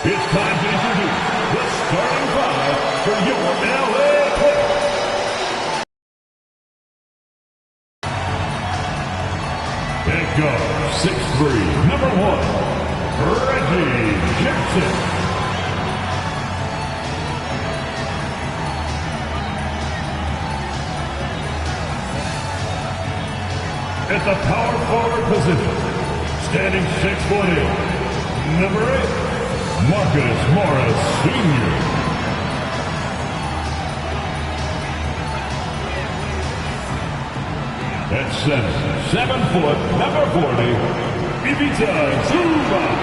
It's time to introduce the starting five for your LA Clippers. At guard, 6'3", number 1, Reggie Jackson. At the power forward position, standing 6'8", number 8, Marcus Morris Sr. At center, 7 foot, number 40, Ivica Zubac.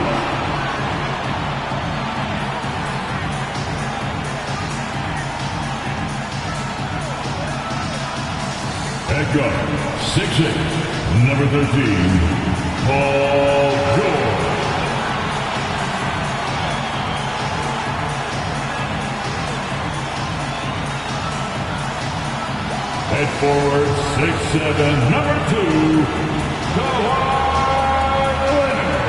At guard, 6'8", number 13, Paul George. At forward, 6'7", number 2, Kawhi Leonard.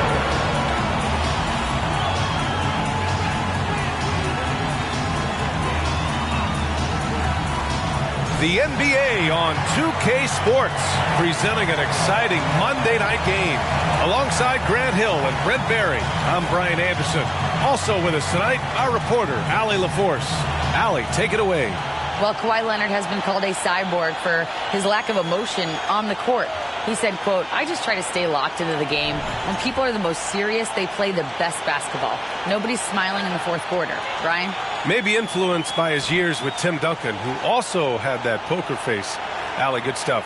The NBA on 2K Sports, presenting an exciting Monday night game. Alongside Grant Hill and Brent Barry, I'm Brian Anderson. Also with us tonight, our reporter, Allie LaForce. Allie, take it away. Well, Kawhi Leonard has been called a cyborg for his lack of emotion on the court. He said, quote, "I just try to stay locked into the game. When people are the most serious, they play the best basketball. Nobody's smiling in the fourth quarter." Brian? Maybe influenced by his years with Tim Duncan, who also had that poker face. Allie, good stuff.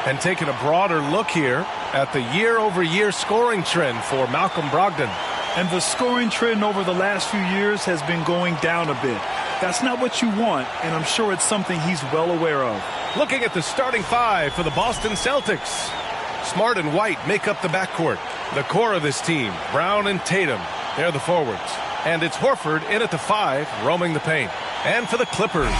And taking a broader look here at the year-over-year scoring trend for Malcolm Brogdon. And the scoring trend over the last few years has been going down a bit. That's not what you want, and I'm sure it's something he's well aware of. Looking at the starting five for the Boston Celtics. Smart and White make up the backcourt. The core of this team, Brown and Tatum, they're the forwards. And it's Horford in at the 5, roaming the paint. And for the Clippers,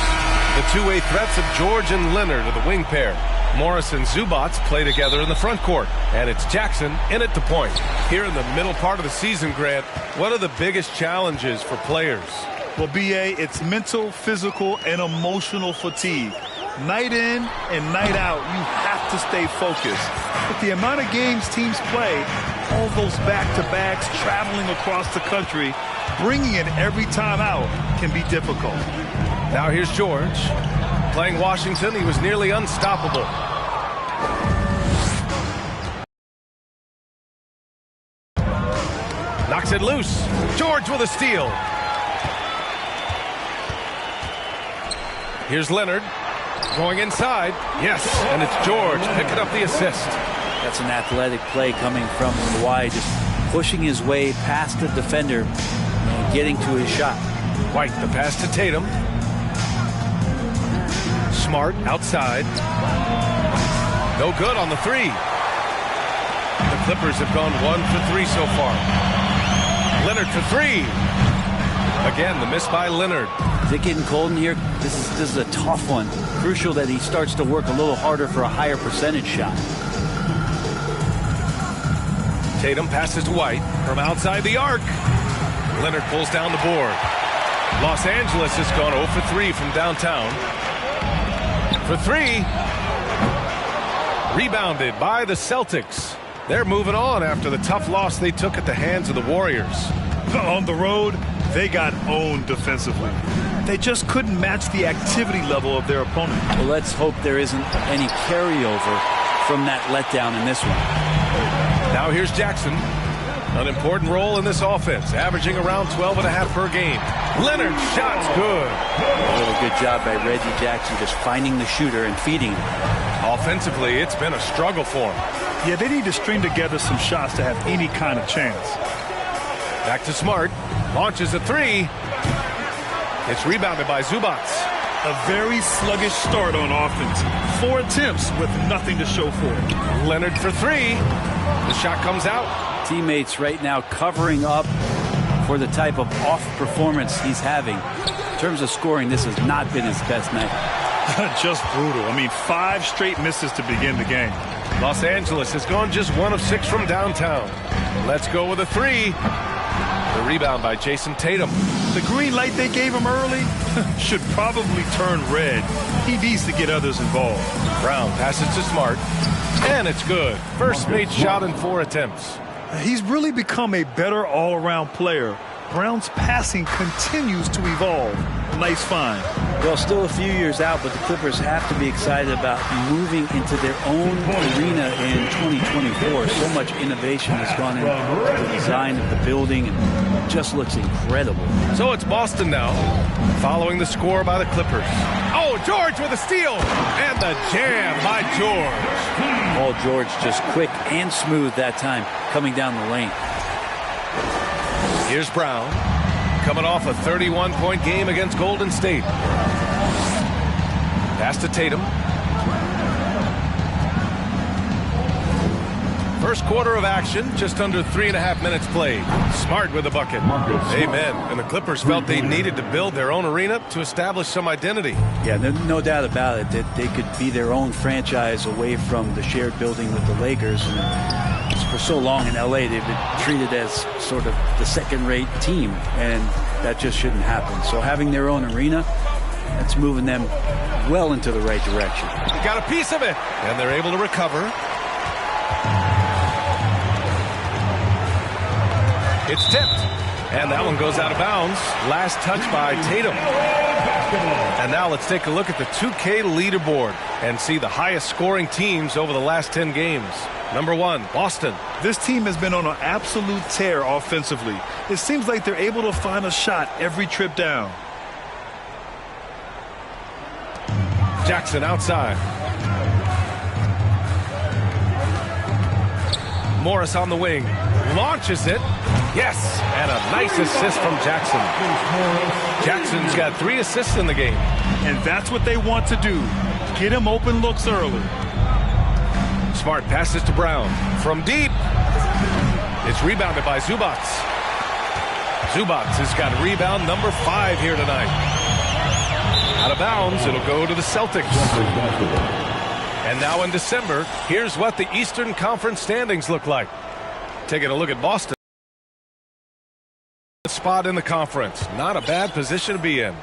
the two-way threats of George and Leonard are the wing pair. Morris and Zubac play together in the front court. And it's Jackson in at the point. Here in the middle part of the season, Grant, what are the biggest challenges for players? Well, B.A., it's mental, physical, and emotional fatigue. Night in and night out, you have to stay focused. With the amount of games teams play, all those back-to-backs, traveling across the country, bringing it every time out can be difficult. Now here's George. Playing Washington, he was nearly unstoppable. Knocks it loose. George with a steal. Here's Leonard going inside. Yes, and it's George picking up the assist. That's an athletic play coming from Kawhi, just pushing his way past the defender and getting to his shot. White, the pass to Tatum. Smart outside. No good on the 3. The Clippers have gone 1 for 3 so far. Leonard for 3. Again, the miss by Leonard. Is it getting cold in here? This is a tough one. Crucial that he starts to work a little harder for a higher percentage shot. Tatum passes to White from outside the arc. Leonard pulls down the board. Los Angeles has gone 0 for 3 from downtown. For 3. Rebounded by the Celtics. They're moving on after the tough loss they took at the hands of the Warriors. On the road, they got owned defensively. They just couldn't match the activity level of their opponent. Well, let's hope there isn't any carryover from that letdown in this one. Now here's Jackson. An important role in this offense, averaging around 12.5 per game. Leonard's shot's good. A really good job by Reggie Jackson just finding the shooter and feeding him. Offensively, it's been a struggle for him. Yeah, they need to string together some shots to have any kind of chance. Back to Smart. Launches a 3. It's rebounded by Zubac. A very sluggish start on offense. 4 attempts with nothing to show for it. Leonard for 3. The shot comes out. Teammates right now covering up for the type of off performance he's having. In terms of scoring, this has not been his best night. Just brutal. I mean, 5 straight misses to begin the game. Los Angeles has gone just 1 of 6 from downtown. Let's go with a 3. The rebound by Jason Tatum. The green light they gave him early should probably turn red. He needs to get others involved. Brown passes to Smart, and it's good. First made shot in 4 attempts. He's really become a better all-around player. Brown's passing continues to evolve. Nice find. Well, still a few years out, but the Clippers have to be excited about moving into their own arena in 2024. So much innovation has gone into the design of the building, and it just looks incredible. So it's Boston now, following the score by the Clippers. Oh, George with a steal, and the jam by George. Paul George just quick and smooth that time, coming down the lane. Here's Brown, coming off a 31-point game against Golden State. Pass to Tatum. First quarter of action, just under 3.5 minutes played. Smart with the bucket. Amen. And the Clippers felt they needed to build their own arena to establish some identity. Yeah, no doubt about it that they could be their own franchise away from the shared building with the Lakers. And for so long in LA, they've been treated as sort of the second-rate team, and that just shouldn't happen. So having their own arena, that's moving them well into the right direction. They got a piece of it, and they're able to recover. It's tipped, and that one goes out of bounds. Last touch by Tatum. And now let's take a look at the 2K leaderboard and see the highest scoring teams over the last 10 games. Number 1, Boston. This team has been on an absolute tear offensively. It seems like they're able to find a shot every trip down. Jackson outside. Morris on the wing. Launches it. Yes, and a nice assist from Jackson. Jackson's got 3 assists in the game. And that's what they want to do. Get him open looks early. Smart passes to Brown. From deep. It's rebounded by Zubac. Zubac has got rebound number 5 here tonight. Out of bounds, it'll go to the Celtics. And now in December, here's what the Eastern Conference standings look like. Taking a look at Boston. Spot in the conference. Not a bad position to be in.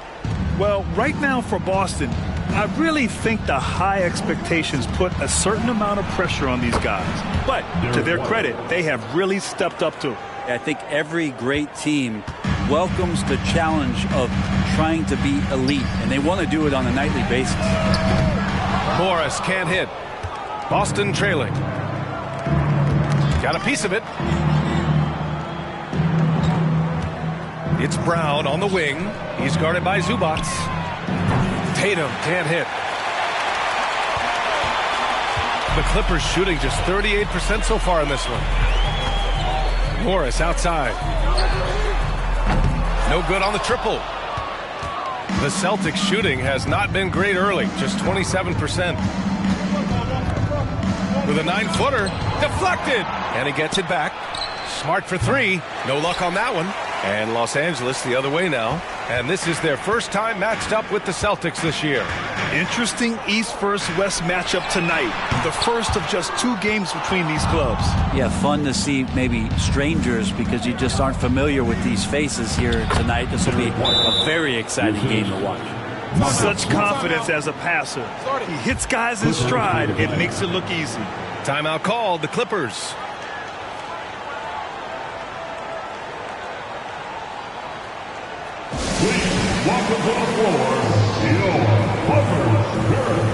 Well, right now for Boston, I really think the high expectations put a certain amount of pressure on these guys. But to their credit, they have really stepped up to it. I think every great team welcomes the challenge of trying to be elite, and they want to do it on a nightly basis. Morris can't hit. Boston trailing. Got a piece of it. It's Brown on the wing. He's guarded by Zubac. Tatum can't hit. The Clippers shooting just 38% so far in this one. Morris outside. No good on the triple. The Celtics shooting has not been great early, just 27%. With a 9-footer, deflected, and he gets it back. Smart for 3, no luck on that one. And Los Angeles the other way now. And this is their first time matched up with the Celtics this year. Interesting East versus West matchup tonight. The first of just 2 games between these clubs. Yeah, fun to see maybe strangers because you just aren't familiar with these faces here tonight. This will be a very exciting game to watch. Such confidence as a passer. He hits guys in stride. It makes it look easy. Timeout called, the Clippers. Welcome to the floor, your Clippers Spirit.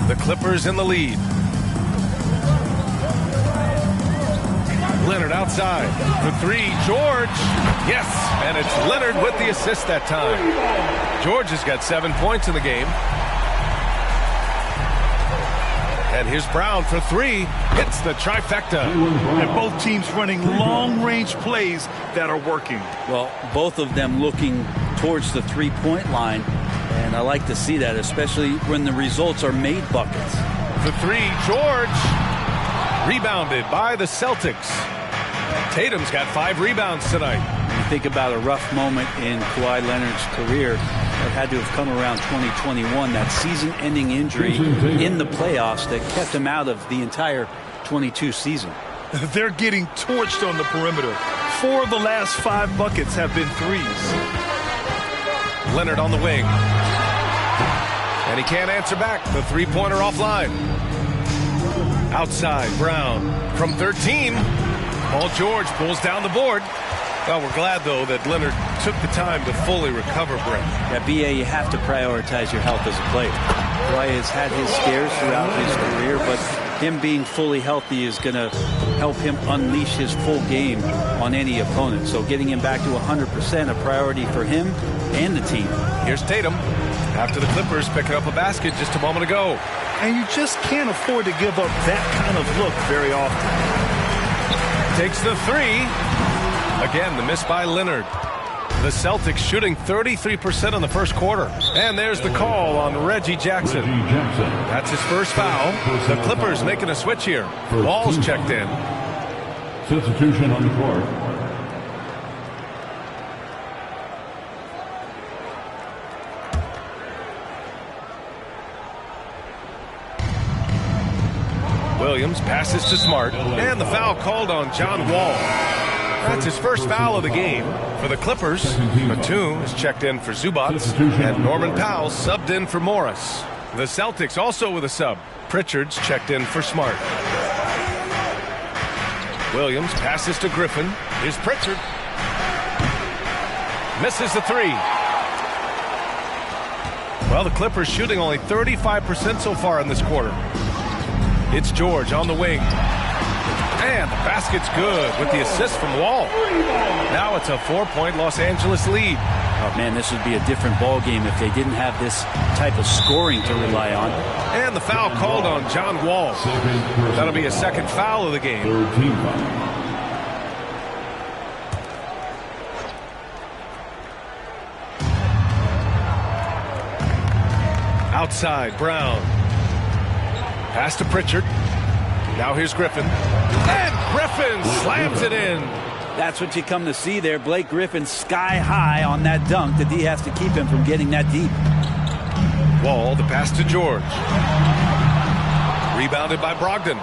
The Clippers in the lead. Leonard outside. The 3, George. Yes, and it's Leonard with the assist that time. George has got 7 points in the game. And here's Brown for three. Hits the trifecta. And both teams running long-range plays that are working. Well, both of them looking towards the three-point line. And I like to see that, especially when the results are made buckets. For three, George. Rebounded by the Celtics. Tatum's got 5 rebounds tonight. You think about a rough moment in Kawhi Leonard's career that had to have come around 2021, that season-ending injury in the playoffs that kept him out of the entire 22 season. They're getting torched on the perimeter. 4 of the last 5 buckets have been threes. Leonard on the wing. And he can't answer back. The three-pointer offline. Outside, Brown from 13. Paul George pulls down the board. Well, we're glad, though, that Leonard took the time to fully recover, Brent. Yeah, B.A., you have to prioritize your health as a player. Kawhi has had his scares throughout his career, but him being fully healthy is going to help him unleash his full game on any opponent. So getting him back to 100% a priority for him and the team. Here's Tatum. After the Clippers picking up a basket just a moment ago. And you just can't afford to give up that kind of look very often. Takes the three. Again, the miss by Leonard. The Celtics shooting 33% in the first quarter. And there's the call on Reggie Jackson. That's his first foul. The Clippers making a switch here. Wall's checked in. Substitution on the court. Williams passes to Smart. And the foul called on John Wall. That's his first foul of the game. For the Clippers, Batum is checked in for Zubac, and Norman Powell subbed in for Morris. The Celtics also with a sub. Pritchard's checked in for Smart. Williams passes to Griffin. Here's Pritchard. Misses the three. Well, the Clippers shooting only 35% so far in this quarter. It's George on the wing. And the basket's good with the assist from Wall. Now it's a 4-point Los Angeles lead. Oh, man, this would be a different ball game if they didn't have this type of scoring to rely on. And the foul called on John Wall. That'll be a second foul of the game. Outside, Brown. Pass to Pritchard. Now here's Griffin. And Griffin slams it in. That's what you come to see there. Blake Griffin sky high on that dunk. The D has to keep him from getting that deep. Wall, the pass to George. Rebounded by Brogdon.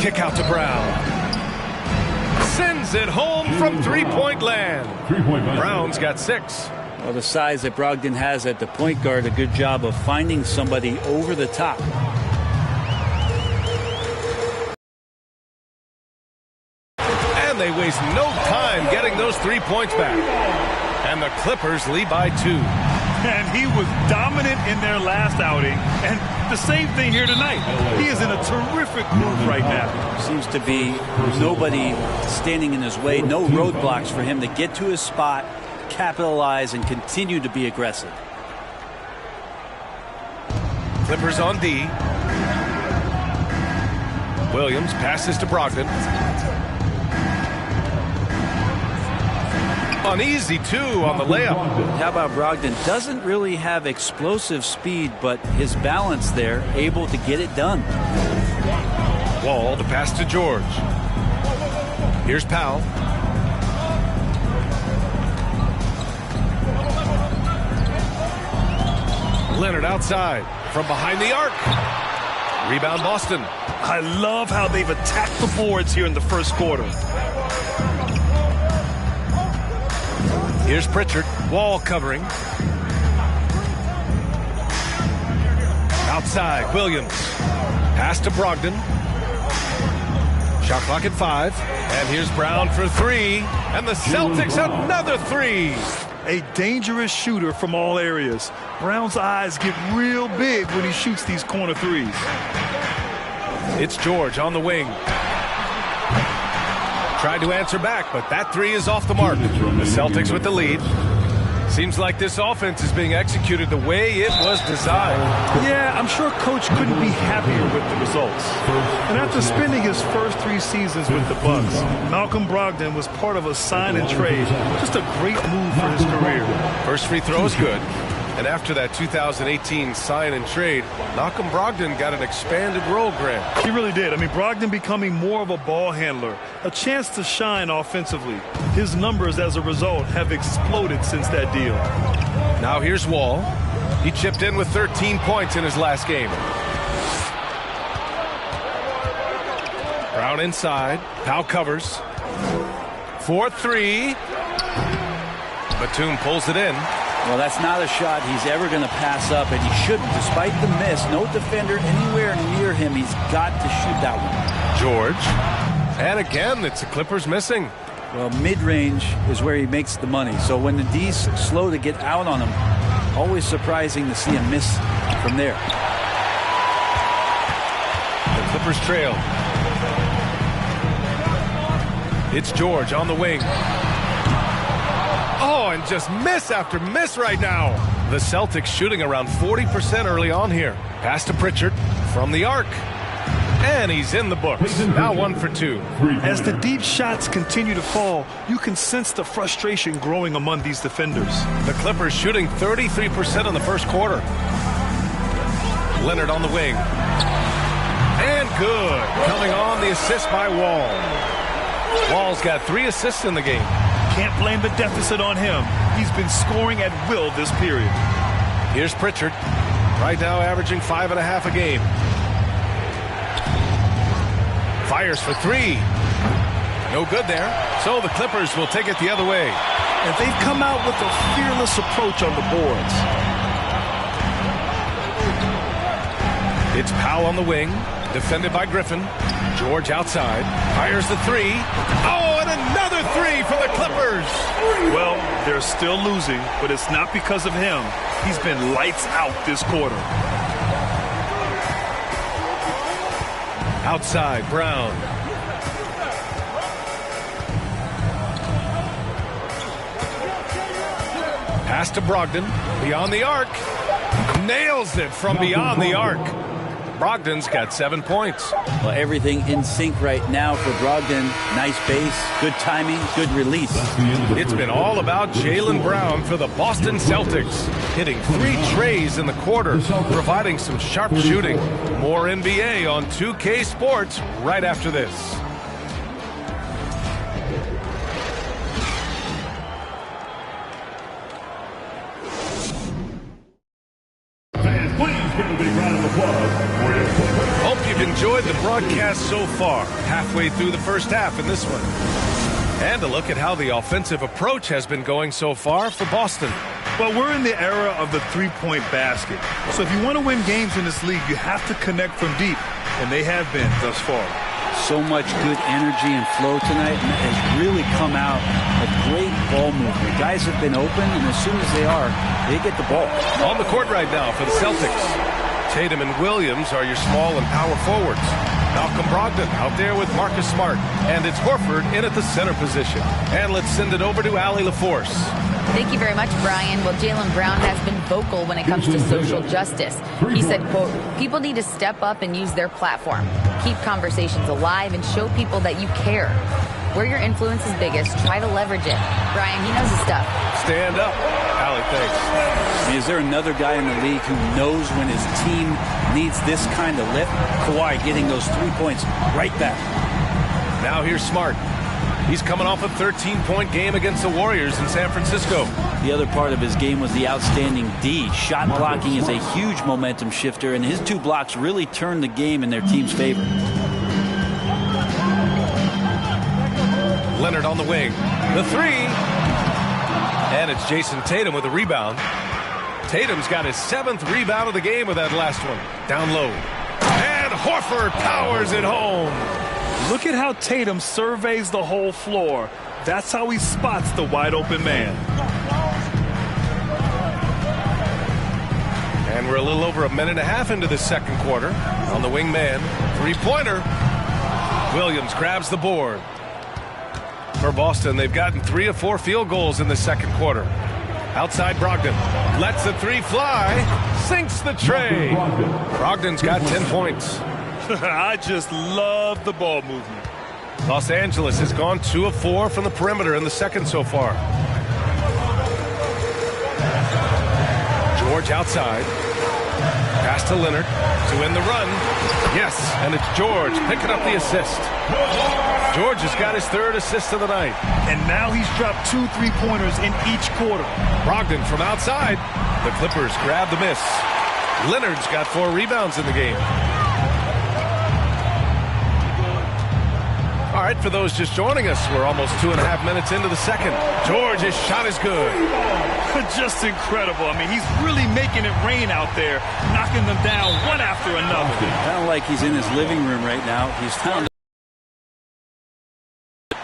Kick out to Brown. Sends it home from three-point land. Brown's got 6. Well, the size that Brogdon has at the point guard, a good job of finding somebody over the top. And they waste no time getting those 3 points back. And the Clippers lead by 2. And he was dominant in their last outing. And the same thing here tonight. He is in a terrific mood right now. Seems to be nobody standing in his way. No roadblocks for him to get to his spot, capitalize, and continue to be aggressive. Clippers on D. Williams passes to Brogdon. An easy 2 on the layup. How about Brogdon? Doesn't really have explosive speed, but his balance there, able to get it done. Wall, the pass to George. Here's Powell. Leonard outside from behind the arc. Rebound Boston. I love how they've attacked the boards here in the first quarter. Here's Pritchard. Wall covering. Outside, Williams. Pass to Brogdon. Shot clock at 5. And here's Brown for 3. And the Celtics another 3. A dangerous shooter from all areas. Brown's eyes get real big when he shoots these corner threes. It's George on the wing. tried to answer back, but that three is off the mark. The Celtics with the lead. Seems like this offense is being executed the way it was designed. Yeah, I'm sure Coach couldn't be happier with the results. And after spending his first 3 seasons with the Bucks, Malcolm Brogdon was part of a sign and trade. Just a great move for his career. First free throw is good. And after that 2018 sign and trade, Malcolm Brogdon got an expanded role, Grant. He really did. I mean, Brogdon becoming more of a ball handler, a chance to shine offensively. His numbers as a result have exploded since that deal. Now here's Wall. He chipped in with 13 points in his last game. Brown inside. Powell covers. 4-3. Batum pulls it in. Well, that's not a shot he's ever going to pass up, and he shouldn't. Despite the miss, no defender anywhere near him. He's got to shoot that one. George. And again, it's the Clippers missing. Well, mid-range is where he makes the money. So when the D's slow to get out on him, always surprising to see him miss from there. The Clippers trail. It's George on the wing. Oh, and just miss after miss right now. The Celtics shooting around 40% early on here. Pass to Pritchard from the arc. And he's in the books. Now 1 for 2. As the deep shots continue to fall, you can sense the frustration growing among these defenders. The Clippers shooting 33% in the first quarter. Leonard on the wing. And good. Coming on the assist by Wall. Wall's got 3 assists in the game. Can't blame the deficit on him. He's been scoring at will this period. Here's Pritchard. Right now averaging 5.5 a game. Fires for 3. No good there. So the Clippers will take it the other way. And they've come out with a fearless approach on the boards. It's Powell on the wing. Defended by Griffin. George outside. Fires the 3. Oh, and another 3 for the Clippers. Well, they're still losing, but it's not because of him. He's been lights out this quarter. Outside, Brown. Pass to Brogdon. Beyond the arc. Nails it from beyond the arc. Brogdon's got 7 points. Well, everything in sync right now for Brogdon. Nice base, good timing, good release. It's been all about Jaylen Brown for the Boston Celtics. Hitting 3 trays in the quarter, providing some sharp shooting. More NBA on 2K Sports right after this. Hope you've enjoyed the broadcast so far. Halfway through the first half in this one. And a look at how the offensive approach has been going so far for Boston. Well, we're in the era of the three-point basket. So if you want to win games in this league, you have to connect from deep. And they have been thus far. So much good energy and flow tonight, and that has really come out of great ball movement. Guys have been open, and as soon as they are, they get the ball. On the court right now for the Celtics. Tatum and Williams are your small and power forwards. Malcolm Brogdon out there with Marcus Smart. And it's Horford in at the center position. And let's send it over to Allie LaForce. Thank you very much, Brian. Well, Jaylen Brown has been vocal when it comes to social justice. He said, quote, people need to step up and use their platform. Keep conversations alive and show people that you care. Where your influence is biggest, try to leverage it. Brian, he knows his stuff. Stand up. Allie, thanks. I mean, is there another guy in the league who knows when his team needs this kind of lift? Kawhi getting those 3 points right back. Now here's Smart. He's coming off a 13-point game against the Warriors in San Francisco. The other part of his game was the outstanding D. Shot blocking is a huge momentum shifter, and his 2 blocks really turned the game in their team's favor. Leonard on the wing. The 3. And it's Jason Tatum with a rebound. Tatum's got his 7th rebound of the game with that last one. Down low. And Horford powers it home. Look at how Tatum surveys the whole floor. That's how he spots the wide open man. And we're a little over 1.5 minutes into the second quarter. On the wing man. 3-pointer. Williams grabs the board. For Boston, they've gotten 3 of 4 field goals in the second quarter. Outside Brogdon. Lets the three fly. Sinks the tray. Brogdon's got 10 points. I just love the ball movement. Los Angeles has gone 2 of 4 from the perimeter in the second so far. George outside. Pass to Leonard to win the run. Yes, and it's George picking up the assist. George has got his 3rd assist of the night. And now he's dropped 2 3-pointers in each quarter. Brogdon from outside. The Clippers grab the miss. Leonard's got 4 rebounds in the game. All right, for those just joining us, we're almost 2.5 minutes into the second. George's shot is good. Just incredible. I mean, he's really making it rain out there, knocking them down one after another. Kind of like he's in his living room right now. He's found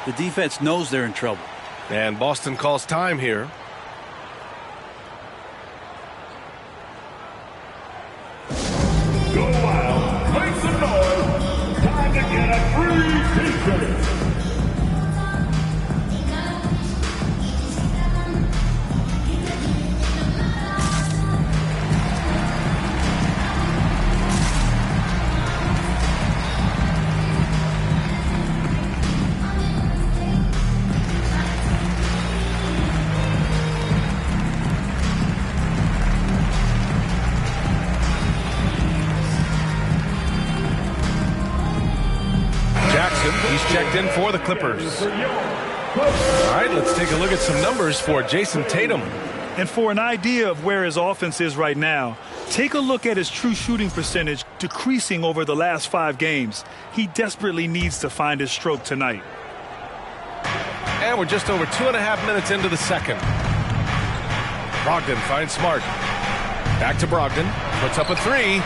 the defense knows they're in trouble. And Boston calls time here. Go wild, make some noise. Time to get a free t-shirt. He's checked in for the Clippers. All right, let's take a look at some numbers for Jason Tatum. And for an idea of where his offense is right now, take a look at his true shooting percentage decreasing over the last 5 games. He desperately needs to find his stroke tonight. And we're just over 2.5 minutes into the second. Brogdon finds Smart. Back to Brogdon. Puts up a 3.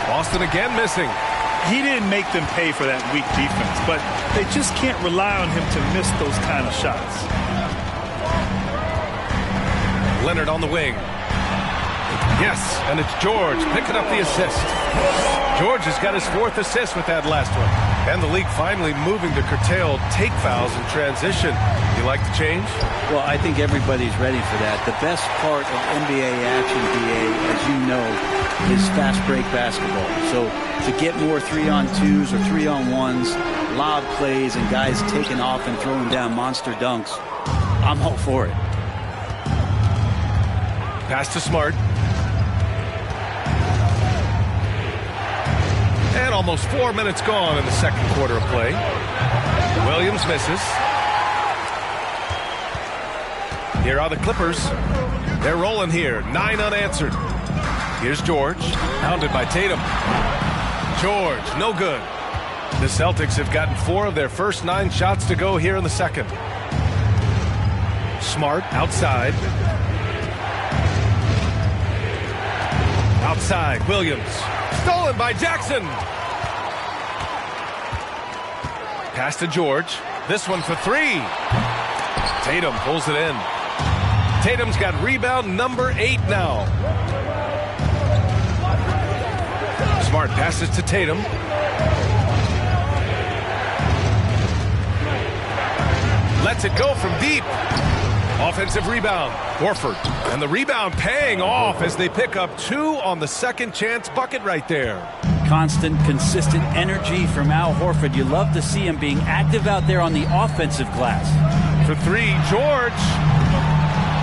Boston again missing. He didn't make them pay for that weak defense, but they just can't rely on him to miss those kind of shots. Leonard on the wing. Yes, and it's George picking up the assist. George has got his 4th assist with that last one. And the league finally moving to curtail take fouls in transition. You like the change? Well, I think everybody's ready for that. The best part of NBA action, BA, as you know, is fast break basketball. So to get more 3-on-2s or 3-on-1s, lob plays, and guys taking off and throwing down monster dunks, I'm all for it. Pass to Smart. And almost 4 minutes gone in the second quarter of play. Williams misses. Here are the Clippers. They're rolling here. 9 unanswered. Here's George, hounded by Tatum. George, no good. The Celtics have gotten 4 of their first 9 shots to go here in the second. Smart outside. Outside, Williams. Stolen by Jackson. Pass to George. This one for 3. Tatum pulls it in. Tatum's got rebound number 8 now. Smart passes to Tatum. Lets it go from deep. Offensive rebound. Horford. And the rebound paying off as they pick up 2 on the second chance bucket right there. Constant, consistent energy from Al Horford. You love to see him being active out there on the offensive glass. For 3, George.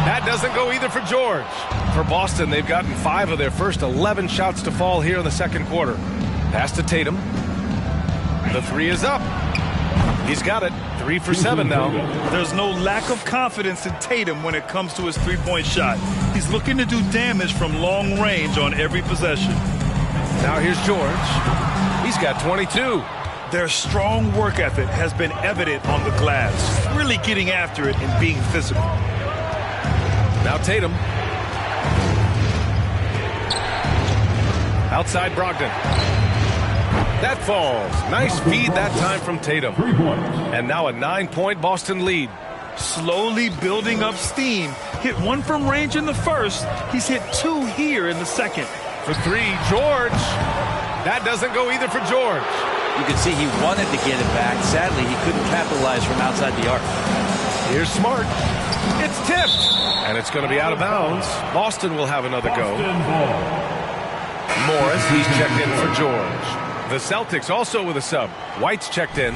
That doesn't go either for George. For Boston, they've gotten 5 of their first 11 shots to fall here in the second quarter. Pass to Tatum. The 3 is up. He's got it. 3 for 7 now. There's no lack of confidence in Tatum when it comes to his 3-point shot. He's looking to do damage from long range on every possession. Now here's George. He's got 22. Their strong work ethic has been evident on the glass, really getting after it and being physical. Now Tatum. Outside Brogdon. That falls. Nice feed that time from Tatum. And now a 9-point Boston lead. Slowly building up steam. Hit 1 from range in the first. He's hit 2 here in the second. For 3, George. That doesn't go either for George. You could see he wanted to get it back. Sadly, he couldn't capitalize from outside the arc. Here's Smart. It's tipped. And it's going to be out of bounds. Boston will have another go. Morris, he's checked in for George. The Celtics also with a sub. White's checked in.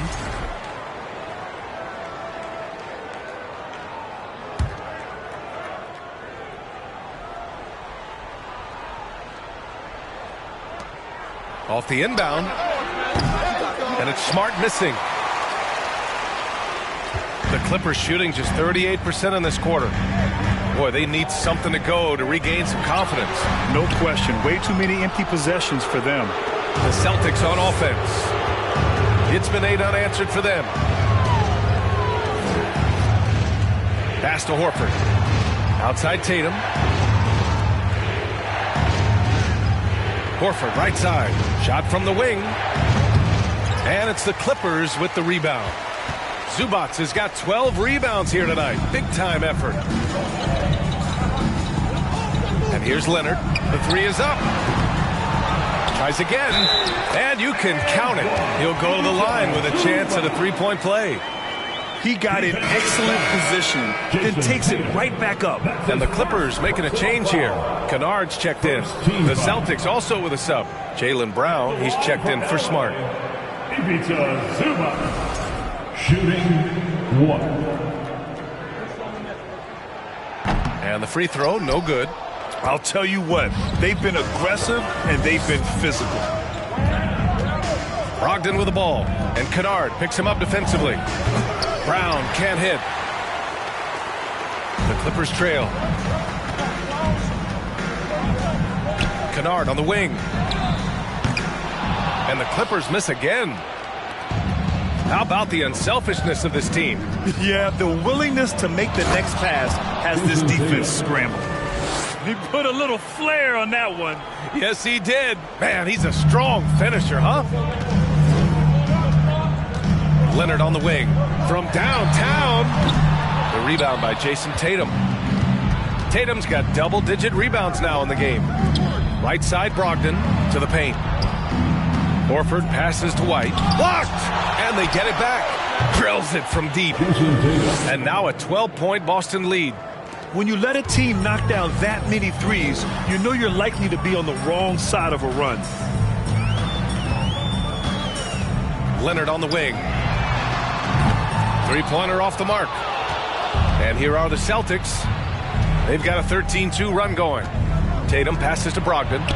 Off the inbound. And it's Smart missing. The Clippers shooting just 38% in this quarter. Boy, they need something to go to regain some confidence. No question. Way too many empty possessions for them. The Celtics on offense. It's been 8 unanswered for them. Pass to Horford. Outside Tatum. Horford right side. Shot from the wing. And it's the Clippers with the rebound. Zubac has got 12 rebounds here tonight. Big time effort. And here's Leonard. The three is up. Tries again. And you can count it. He'll go to the line with a chance at a three-point play. He got in excellent position, then takes it right back up. And the Clippers making a change here. Kennard's checked in. The Celtics also with a sub. Jaylen Brown, he's checked in for Smart. Ivica Zubac. Shooting 1. And the free throw, no good. I'll tell you what, they've been aggressive and they've been physical. Brogdon with the ball, and Kennard picks him up defensively. Brown can't hit. The Clippers trail. Kennard on the wing. And the Clippers miss again. How about the unselfishness of this team? Yeah, the willingness to make the next pass has this defense scrambled. He put a little flair on that one. Yes, he did. Man, he's a strong finisher, huh? Leonard on the wing. From downtown. The rebound by Jason Tatum. Tatum's got double-digit rebounds now in the game. Right side, Brogdon to the paint. Horford passes to White. Blocked! And they get it back. Drills it from deep. And now a 12-point Boston lead. When you let a team knock down that many threes, you know you're likely to be on the wrong side of a run. Leonard on the wing. Three-pointer off the mark. And here are the Celtics. They've got a 13-2 run going. Tatum passes to Brogdon.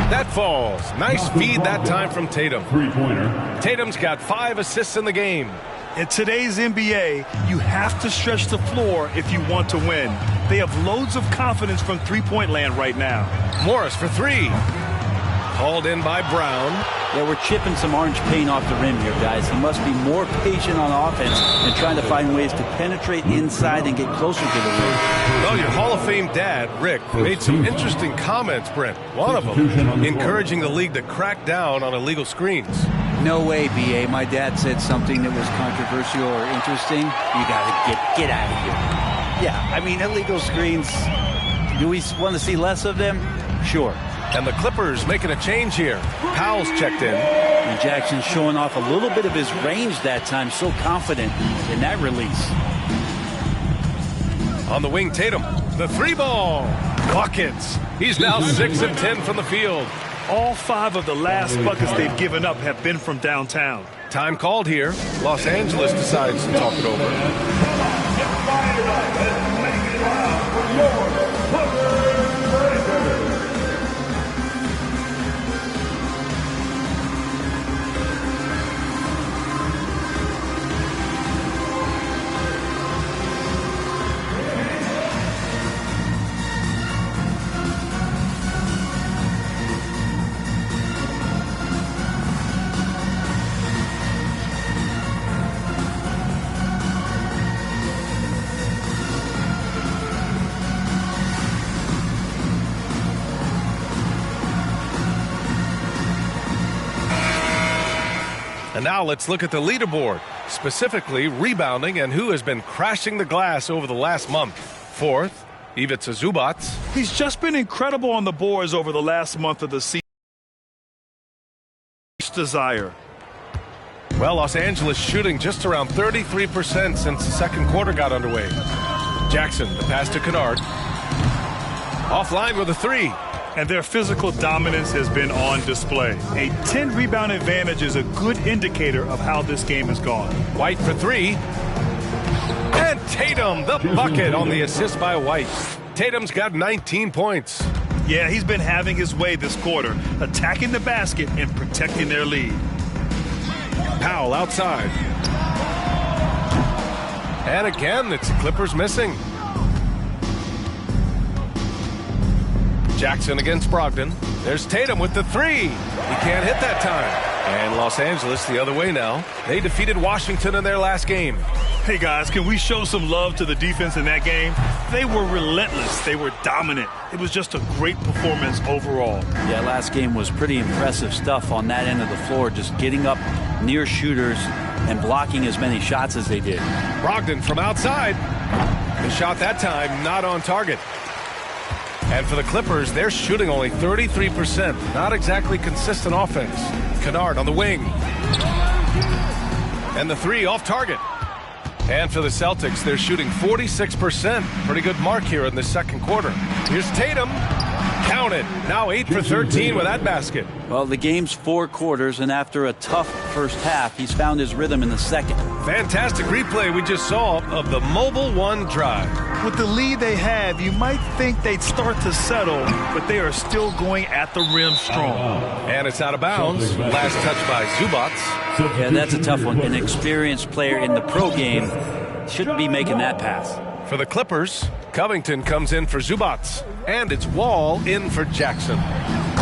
That falls. Nice feed that time from Tatum. Three-pointer. Tatum's got 5 assists in the game. In today's NBA, you have to stretch the floor if you want to win. They have loads of confidence from three-point land right now. Morris for 3. Called in by Brown. Yeah, we're chipping some orange paint off the rim here, guys. He must be more patient on offense and trying to find ways to penetrate inside and get closer to the rim. Well, your Hall of Fame dad, Rick, made some interesting comments, Brent. One of them encouraging the league to crack down on illegal screens. No way, B.A. My dad said something that was controversial or interesting. You got to get out of here. Yeah, I mean, illegal screens, do we want to see less of them? Sure. And the Clippers making a change here. Powell's checked in. And Jackson's showing off a little bit of his range that time. So confident in that release. On the wing, Tatum. The 3-ball. Buckets. He's now 6 of 10 from the field. All 5 of the last buckets they've given up have been from downtown. Time called here. Los Angeles decides to talk it over. And now let's look at the leaderboard, specifically rebounding and who has been crashing the glass over the last month. 4th, Ivica Zubac. He's just been incredible on the boards over the last month of the season. Desire. Well, Los Angeles shooting just around 33% since the second quarter got underway. Jackson, the pass to Kennard. Offline with a three. And their physical dominance has been on display. A 10-rebound advantage is a good indicator of how this game has gone. White for three. And Tatum, the bucket on the assist by White. Tatum's got 19 points. Yeah, he's been having his way this quarter, attacking the basket and protecting their lead. Powell outside. And again, it's the Clippers missing. Jackson against Brogdon. There's Tatum with the three. He can't hit that time. And Los Angeles the other way now. They defeated Washington in their last game. Hey guys, can we show some love to the defense in that game? They were relentless. They were dominant. It was just a great performance overall. Yeah, last game was pretty impressive stuff on that end of the floor, just getting up near shooters and blocking as many shots as they did. Brogdon from outside. The shot that time not on target. And for the Clippers, they're shooting only 33%. Not exactly consistent offense. Kennard on the wing. And the three off target. And for the Celtics, they're shooting 46%. Pretty good mark here in the second quarter. Here's Tatum. Counted. Now 8 for 13 with that basket. Well, the game's 4 quarters, and after a tough first half, he's found his rhythm in the second. Fantastic replay we just saw of the Mobile One drive. With the lead they have, you might think they'd start to settle, but they are still going at the rim strong. And it's out of bounds. Last touch by Zubats. Yeah, that's a tough one. An experienced player in the pro game shouldn't be making that pass. For the Clippers, Covington comes in for Zubats. And it's Wall in for Jackson.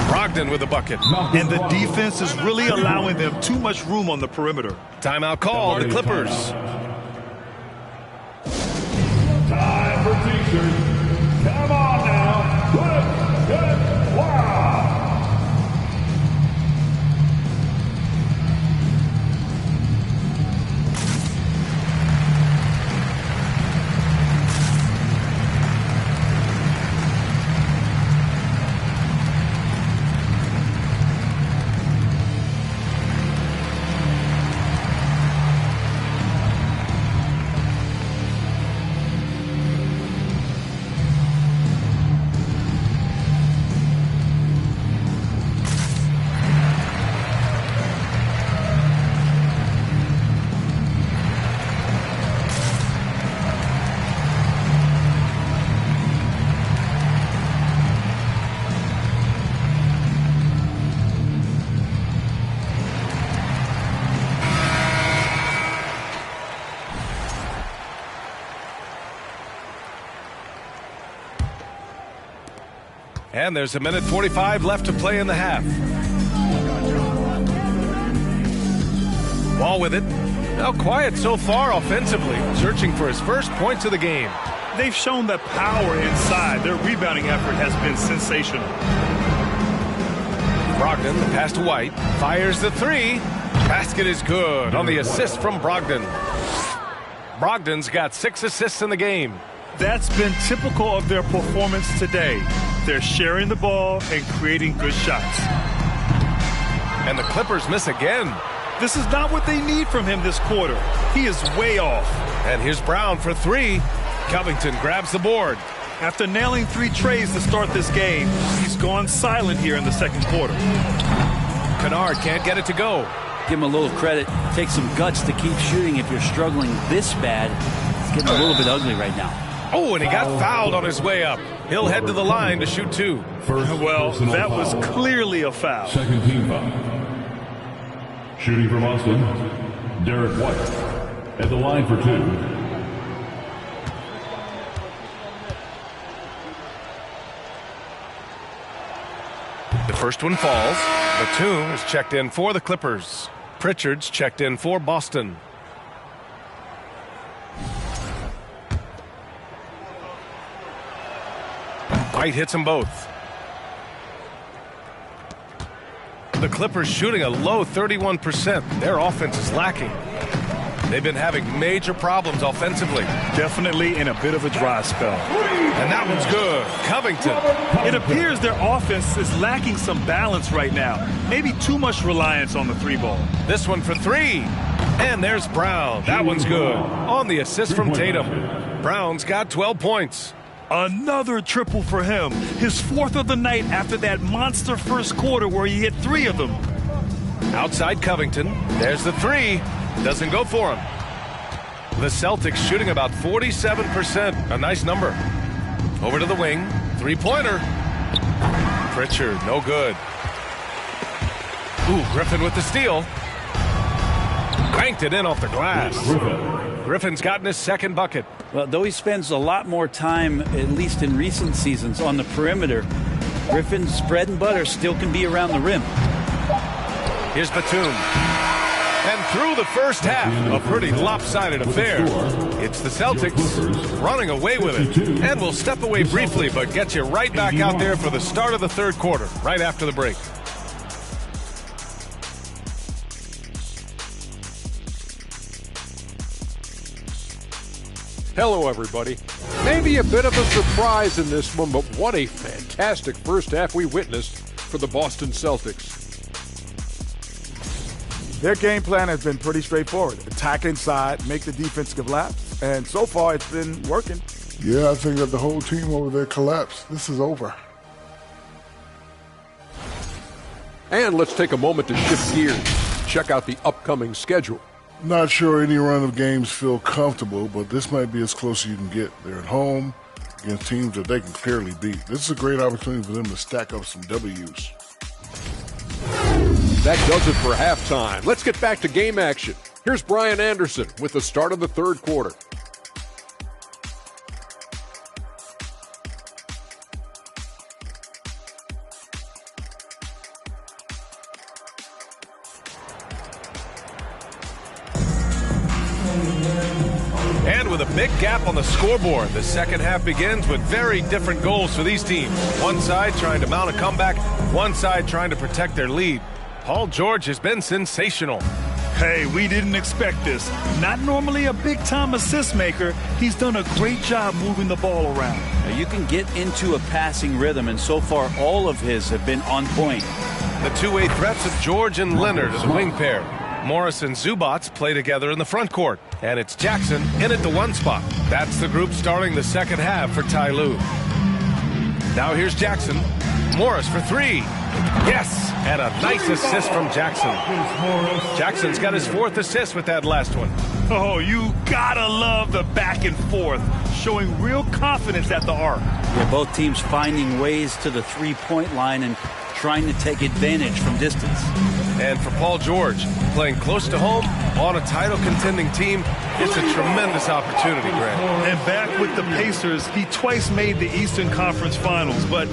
Brogdon with a bucket. And the defense is really allowing them too much room on the perimeter. Timeout call, the Clippers. Time for T-shirts. Come on now. Good. Wow. And there's a minute 45 left to play in the half. Wall with it. Now quiet so far offensively, searching for his first points of the game. They've shown that power inside. Their rebounding effort has been sensational. Brogdon, the pass to White, fires the three. Basket is good on the assist from Brogdon. Brogdon's got 6 assists in the game. That's been typical of their performance today. They're sharing the ball and creating good shots. And the Clippers miss again. This is not what they need from him this quarter. He is way off. And here's Brown for 3. Covington grabs the board. After nailing 3 trays to start this game, he's gone silent here in the second quarter. Kennard can't get it to go. Give him a little credit. Take some guts to keep shooting if you're struggling this bad. It's getting a little bit ugly right now. Oh, and he got fouled on his way up. He'll head to the line to shoot 2. Well, that was clearly a foul. Second team foul. Shooting from Boston, Derek White. At the line for 2. The first one falls. Batum is checked in for the Clippers. Pritchard's checked in for Boston. White hits them both. The Clippers shooting a low 31%. Their offense is lacking. They've been having major problems offensively. Definitely in a bit of a dry spell. And that one's good. Covington. It appears their offense is lacking some balance right now. Maybe too much reliance on the three ball. This one for three. And there's Brown. That one's good. On the assist from Tatum. Brown's got 12 points. Another triple for him. His fourth of the night after that monster first quarter where he hit 3 of them. Outside Covington. There's the three. Doesn't go for him. The Celtics shooting about 47%. A nice number. Over to the wing. Three-pointer. Pritchard, no good. Ooh, Griffin with the steal. Cranked it in off the glass. Griffin's gotten his second bucket. Well, though he spends a lot more time, at least in recent seasons, on the perimeter, Griffin's bread and butter still can be around the rim. Here's Batum. And through the first half, a pretty lopsided affair. It's the Celtics running away with it. And we'll step away briefly, but get you right back out there for the start of the third quarter, right after the break. Hello, everybody. Maybe a bit of a surprise in this one, but what a fantastic first half we witnessed for the Boston Celtics. Their game plan has been pretty straightforward. Attack inside, make the defense collapse, and so far it's been working. Yeah, I think that the whole team over there collapsed. This is over. And let's take a moment to shift gears. Check out the upcoming schedule. Not sure any run of games feel comfortable, but this might be as close as you can get. They're at home against teams that they can clearly beat. This is a great opportunity for them to stack up some W's. That does it for halftime. Let's get back to game action. Here's Brian Anderson with the start of the third quarter. And with a big gap on the scoreboard, the second half begins with very different goals for these teams. One side trying to mount a comeback, one side trying to protect their lead. Paul George has been sensational. Hey, we didn't expect this. Not normally a big-time assist maker, he's done a great job moving the ball around. Now, you can get into a passing rhythm, and so far all of his have been on point. The two-way threats of George and Leonard are the wing pair. Morris and Zubats play together in the front court. And it's Jackson in at the one spot. That's the group starting the second half for Ty Lue. Now here's Jackson. Morris for three. Yes, and a nice assist from Jackson. Jackson's got his fourth assist with that last one. Oh, you gotta love the back and forth, showing real confidence at the arc. Yeah, both teams finding ways to the three-point line and trying to take advantage from distance. And for Paul George, playing close to home on a title-contending team, it's a tremendous opportunity, Grant. And back with the Pacers, he twice made the Eastern Conference Finals, but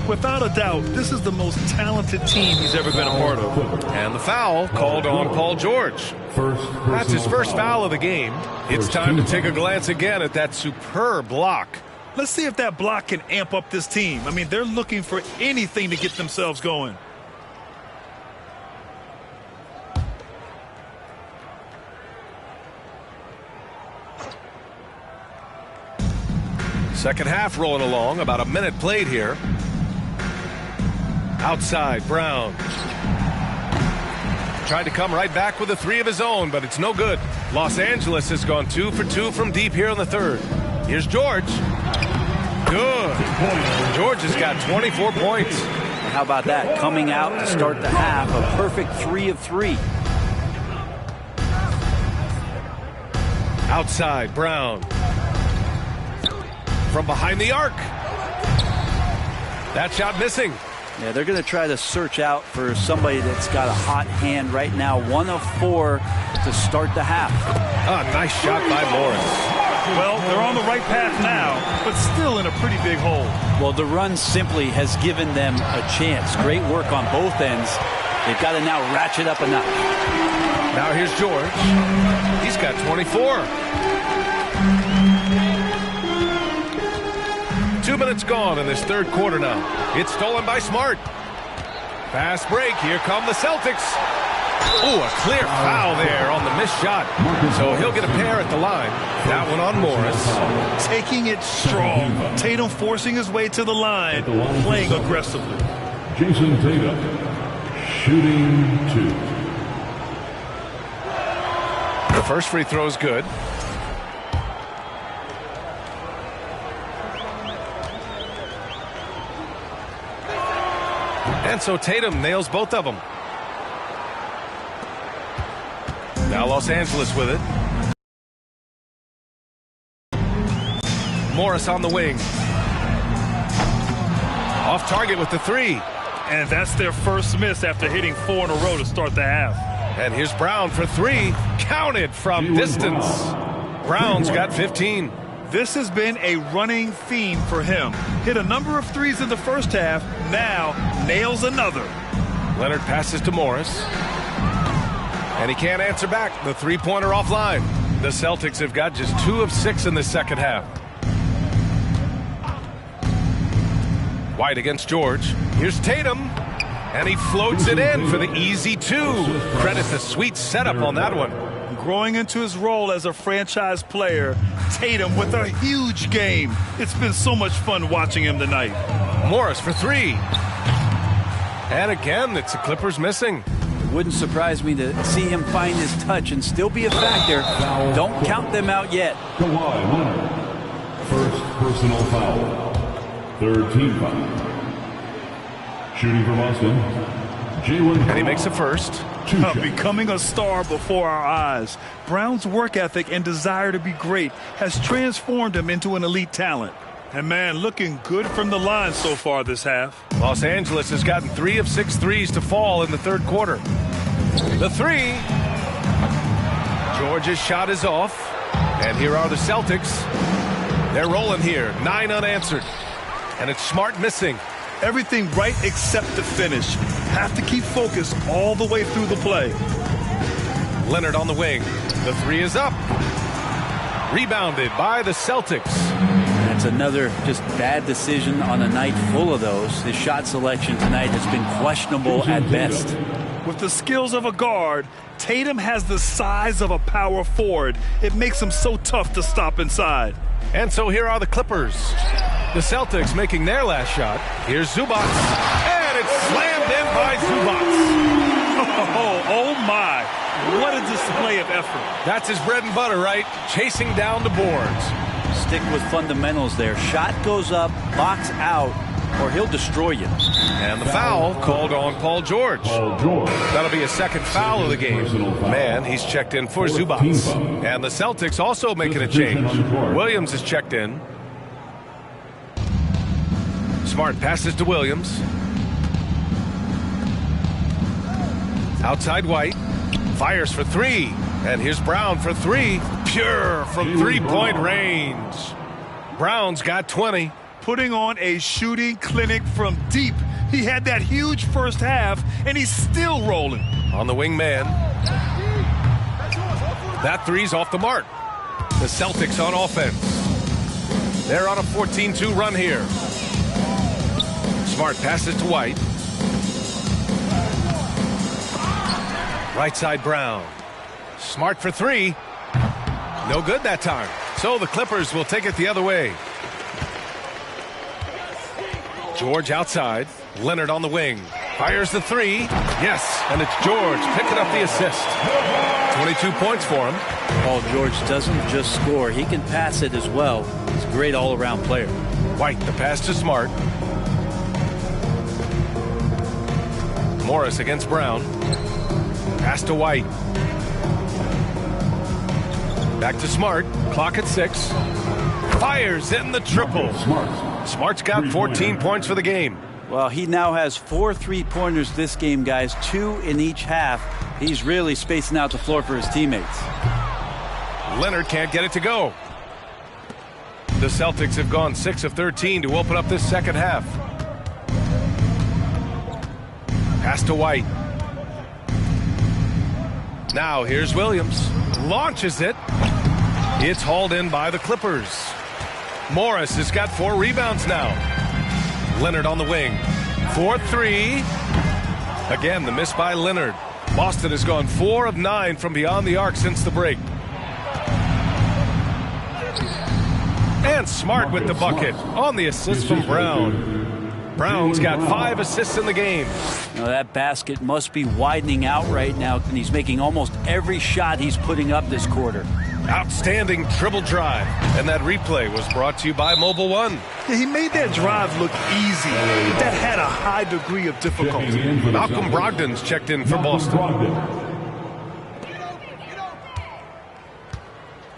without a doubt, this is the most talented team he's ever been a part of. And the foul called on Paul George. That's his first foul of the game. It's time to take a glance again at that superb block. Let's see if that block can amp up this team. I mean, they're looking for anything to get themselves going. Second half rolling along, about a minute played here. Outside, Brown. Tried to come right back with a three of his own, but it's no good. Los Angeles has gone 2 for 2 from deep here in the third. Here's George. Good. George has got 24 points. How about that? Coming out to start the half, a perfect 3 of 3. Outside, Brown. From behind the arc. That shot missing. Yeah, they're going to try to search out for somebody that's got a hot hand right now. 1 of 4 to start the half. A nice shot by Morris. Well, they're on the right path now, but still in a pretty big hole. Well, the run simply has given them a chance. Great work on both ends. They've got to now ratchet up a notch. Now here's George. He's got 24. 2 minutes gone in this third quarter now. It's stolen by Smart. Fast break. Here come the Celtics. Oh, a clear foul there on the missed shot. So he'll get a pair at the line. That one on Morris. Taking it strong. Tatum forcing his way to the line, playing aggressively. Jason Tatum, shooting 2. The first free throw is good. And so Tatum nails both of them. Now Los Angeles with it. Morris on the wing. Off target with the 3. And that's their first miss after hitting 4 in a row to start the half. And here's Brown for 3. Counted from distance. Brown's got 15. This has been a running theme for him. Hit a number of threes in the first half. Now nails another. Leonard passes to Morris. And he can't answer back. The three-pointer offline. The Celtics have got just 2 of 6 in the second half. White against George. Here's Tatum. And he floats it in for the easy 2. Credit the sweet setup on that one. Growing into his role as a franchise player, Tatum with a huge game. It's been so much fun watching him tonight. Morris for 3. And again, it's the Clippers missing. Wouldn't surprise me to see him find his touch and still be a factor. Don't count them out yet. Kawhi Leonard, first personal foul. 3rd team foul. Shooting for Boston, Jalen. And he makes the first. Becoming a star before our eyes. Brown's work ethic and desire to be great has transformed him into an elite talent. And man, looking good from the line so far this half. Los Angeles has gotten 3 of 6 threes to fall in the third quarter. The 3. George's shot is off. And here are the Celtics. They're rolling here. 9 unanswered. And it's Smart missing. Everything right except the finish. Have to keep focused all the way through the play. Leonard on the wing. The 3 is up. Rebounded by the Celtics. That's another just bad decision on a night full of those. His shot selection tonight has been questionable at best. With the skills of a guard, Tatum has the size of a power forward. It makes him so tough to stop inside. And so here are the Clippers. The Celtics making their last shot. Here's Zubac. And it's slammed in by Zubac. Oh my. What a display of effort. That's his bread and butter, right? Chasing down the boards. Stick with fundamentals there. Shot goes up, box out, or he'll destroy you. And the foul called on Paul George. That'll be a second foul of the game. Man, he's checked in for Zubac. And the Celtics also making a change. Williams is checked in. Smart passes to Williams. Outside White. Fires for 3. And here's Brown for 3. Pure from three-point range. Brown's got 20. Putting on a shooting clinic from deep. He had that huge first half, and he's still rolling. On the wing man. That 3's off the mark. The Celtics on offense. They're on a 14-2 run here. Smart passes to White. Right side Brown. Smart for 3. No good that time. So the Clippers will take it the other way. George outside. Leonard on the wing. Fires the 3. Yes, and it's George picking up the assist. 22 points for him. Paul George doesn't just score. He can pass it as well. He's a great all-around player. White, the pass to Smart. Morris against Brown. Pass to White. Back to Smart. Clock at 6. Fires in the triple. Smart's got 14 points for the game. Well, he now has 4 3-pointers this game, guys. 2 in each half. He's really spacing out the floor for his teammates. Leonard can't get it to go. The Celtics have gone 6 of 13 to open up this second half. Pass to White. Now here's Williams. Launches it. It's hauled in by the Clippers. Morris has got 4 rebounds now. Leonard on the wing. 4-3. Again, the miss by Leonard. Boston has gone 4 of 9 from beyond the arc since the break. And Smart with the bucket on the assist from Brown. Brown's got 5 assists in the game. Now that basket must be widening out right now, and he's making almost every shot he's putting up this quarter. Outstanding dribble drive. And that replay was brought to you by Mobile One. Yeah, he made that drive look easy, but that had a high degree of difficulty. Malcolm Brogdon's checked in for Boston.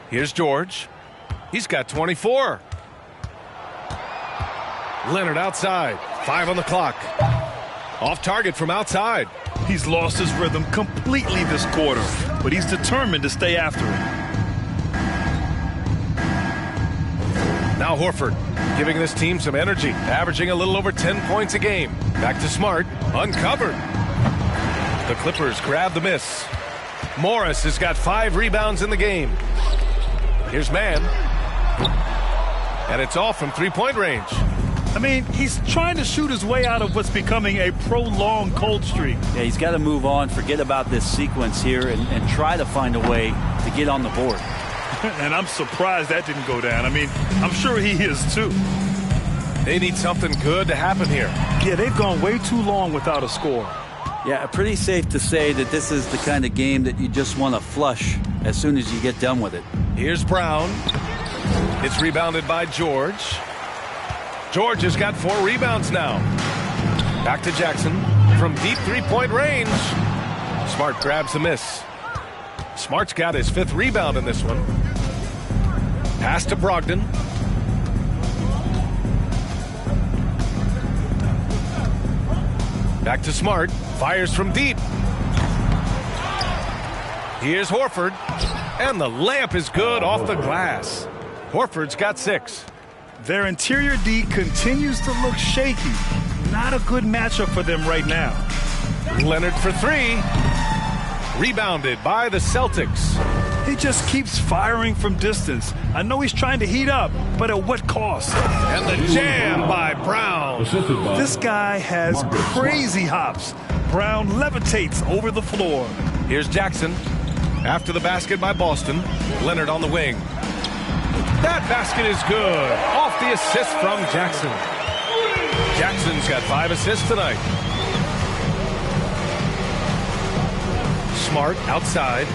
Here's George. He's got 24. Leonard outside. 5 on the clock. Off target from outside. He's lost his rhythm completely this quarter, but he's determined to stay after it. Now Horford, giving this team some energy, averaging a little over 10 points a game. Back to Smart, uncovered. The Clippers grab the miss. Morris has got 5 rebounds in the game. Here's Mann. And it's off from 3-point range. I mean, he's trying to shoot his way out of what's becoming a prolonged cold streak. Yeah, he's got to move on, forget about this sequence here, and try to find a way to get on the board. And I'm surprised that didn't go down. I mean, I'm sure he is too. They need something good to happen here. Yeah, they've gone way too long without a score. Yeah, pretty safe to say that this is the kind of game that you just want to flush as soon as you get done with it. Here's Brown. It's rebounded by George. George has got 4 rebounds now. Back to Jackson from deep 3-point range. Smart grabs the miss. Smart's got his 5th rebound in this one. Pass to Brogdon. Back to Smart. Fires from deep. Here's Horford. And the layup is good off the glass. Horford's got 6. Their interior D continues to look shaky. Not a good matchup for them right now. Leonard for 3. Rebounded by the Celtics. He just keeps firing from distance. I know he's trying to heat up, but at what cost? And the jam by Brown. This guy has crazy hops. Brown levitates over the floor. Here's Jackson. After the basket by Boston. Leonard on the wing. That basket is good. Off the assist from Jackson. Jackson's got 5 assists tonight. Smart outside.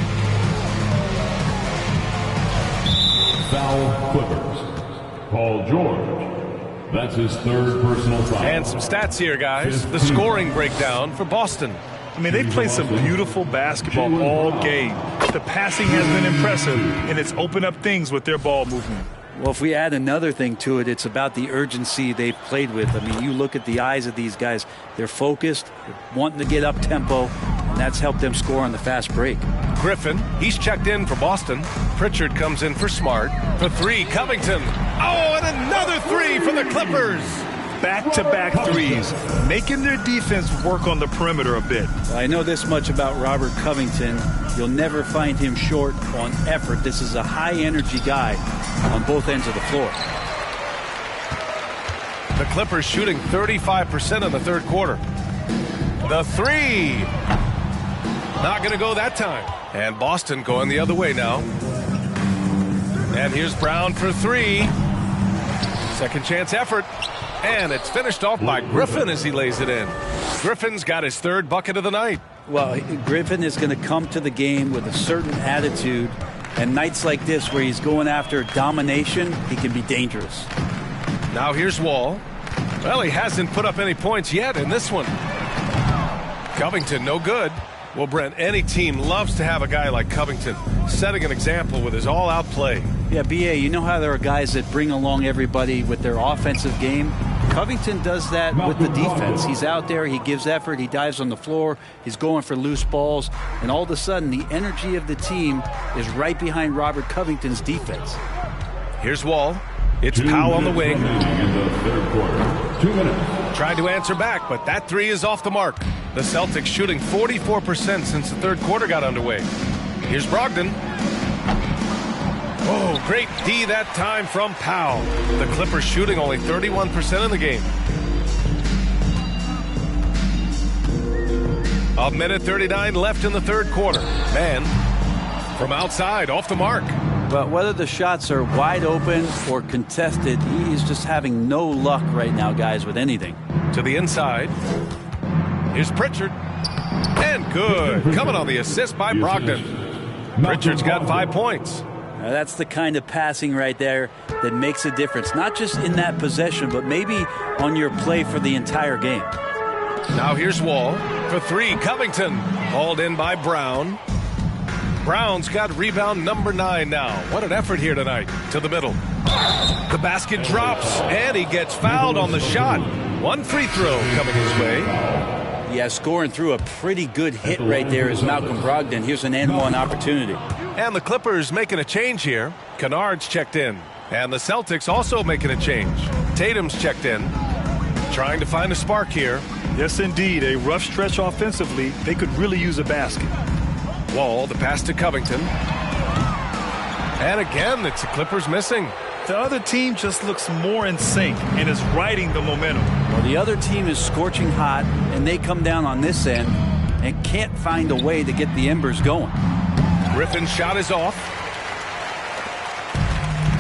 Foul Clippers. Paul George. That's his 3rd personal foul. And some stats here, guys. The scoring breakdown for Boston. I mean, they played some beautiful basketball all game. The passing has been impressive, and it's opened up things with their ball movement. Well, if we add another thing to it, it's about the urgency they've played with. I mean, you look at the eyes of these guys. They're focused, they're wanting to get up tempo, and that's helped them score on the fast break. Griffin, he's checked in for Boston. Pritchard comes in for Smart. For 3, Covington. Oh, and another 3 for the Clippers. Back-to-back threes, making their defense work on the perimeter a bit. I know this much about Robert Covington. You'll never find him short on effort. This is a high-energy guy on both ends of the floor. The Clippers shooting 35% in the 3rd quarter. The 3. Not going to go that time. And Boston going the other way now. And here's Brown for 3. Second chance effort. And it's finished off by Griffin as he lays it in. Griffin's got his 3rd bucket of the night. Well, Griffin is going to come to the game with a certain attitude. And nights like this where he's going after domination, he can be dangerous. Now here's Wall. Well, he hasn't put up any points yet in this one. Covington, no good. Well, Brent, any team loves to have a guy like Covington setting an example with his all-out play. Yeah, B.A., you know how there are guys that bring along everybody with their offensive game? Covington does that with the defense. He's out there, he gives effort, he dives on the floor, he's going for loose balls, and all of a sudden the energy of the team is right behind Robert Covington's defense. Here's Wall. It's Powell on the wing. In the 3rd quarter. 2 minutes. Tried to answer back, but that 3 is off the mark. The Celtics shooting 44% since the 3rd quarter got underway. Here's Brogdon. Oh, great D that time from Powell. The Clippers shooting only 31% in the game. A minute 39 left in the third quarter. Man from outside, off the mark. But whether the shots are wide open or contested, he is just having no luck right now, guys, with anything. To the inside. Here's Pritchard. And good. Coming on the assist by Brogdon. Pritchard's got 5 points. Now that's the kind of passing right there that makes a difference. Not just in that possession, but maybe on your play for the entire game. Now here's Wall for 3. Covington hauled in by Brown. Brown's got rebound number 9 now. What an effort here tonight. To the middle. The basket drops, and he gets fouled on the shot. 1 free throw coming his way. Yeah, scoring through a pretty good hit right there is Malcolm Brogdon. Here's an N1 opportunity. And the Clippers making a change here. Kennard's checked in. And the Celtics also making a change. Tatum's checked in. Trying to find a spark here. Yes, indeed. A rough stretch offensively. They could really use a basket. Wall, the pass to Covington. And again, it's the Clippers missing. The other team just looks more in sync and is riding the momentum. Well, the other team is scorching hot, and they come down on this end and can't find a way to get the embers going. Griffin's shot is off.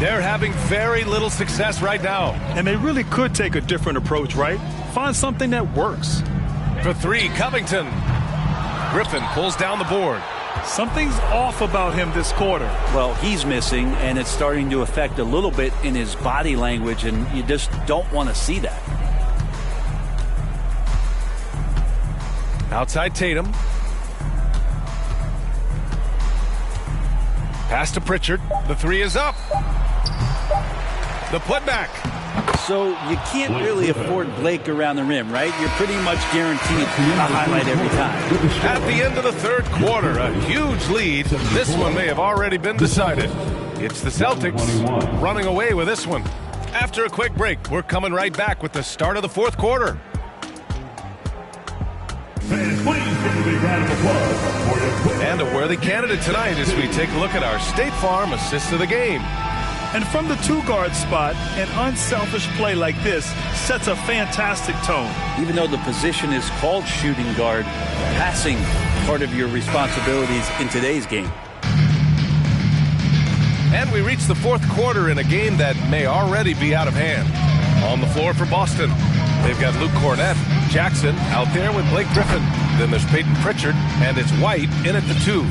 They're having very little success right now. And they really could take a different approach, right? Find something that works. For 3, Covington. Griffin pulls down the board. Something's off about him this quarter. Well, he's missing, and it's starting to affect a little bit in his body language, and you just don't want to see that. Outside Tatum. Pass to Pritchard. The 3 is up. The putback. So you can't really afford Blake around the rim, right? You're pretty much guaranteed a highlight every time. At the end of the third quarter, a huge lead. This one may have already been decided. It's the Celtics running away with this one. After a quick break, we're coming right back with the start of the fourth quarter. And a worthy candidate tonight as we take a look at our State Farm assist of the game. And from the 2-guard spot, an unselfish play like this sets a fantastic tone. Even though the position is called shooting guard, passing part of your responsibilities in today's game. And we reach the fourth quarter in a game that may already be out of hand. On the floor for Boston, they've got Luke Cornett, Jackson out there with Blake Griffin. Then there's Peyton Pritchard, and it's White in at the 2.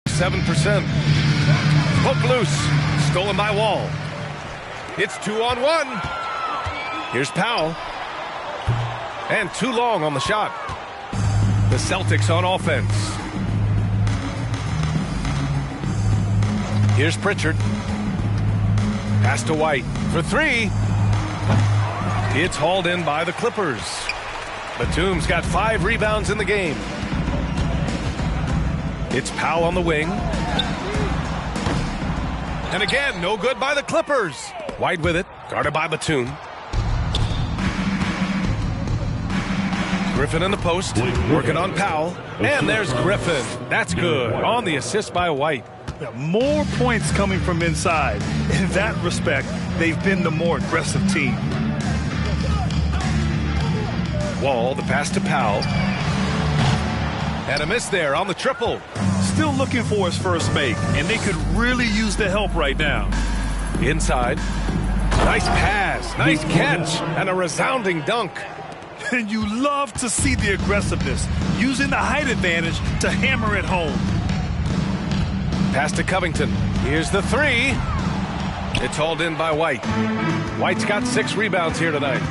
7%. Poke loose. Stolen by Wall. It's 2-on-1. Here's Powell. And too long on the shot. The Celtics on offense. Here's Pritchard. Pass to White for 3. It's hauled in by the Clippers. Batum's got 5 rebounds in the game. It's Powell on the wing. And again, no good by the Clippers. White with it, guarded by Batum. Griffin in the post, working on Powell. And there's Griffin. That's good. On the assist by White. Yeah, more points coming from inside. In that respect, they've been the more aggressive team. Wall, the pass to Powell. And a miss there on the triple. Still looking for his first make, and they could really use the help right now. Inside. Nice pass, nice catch, and a resounding dunk. And you love to see the aggressiveness, using the height advantage to hammer it home. Pass to Covington. Here's the 3. It's hauled in by White. White's got 6 rebounds here tonight.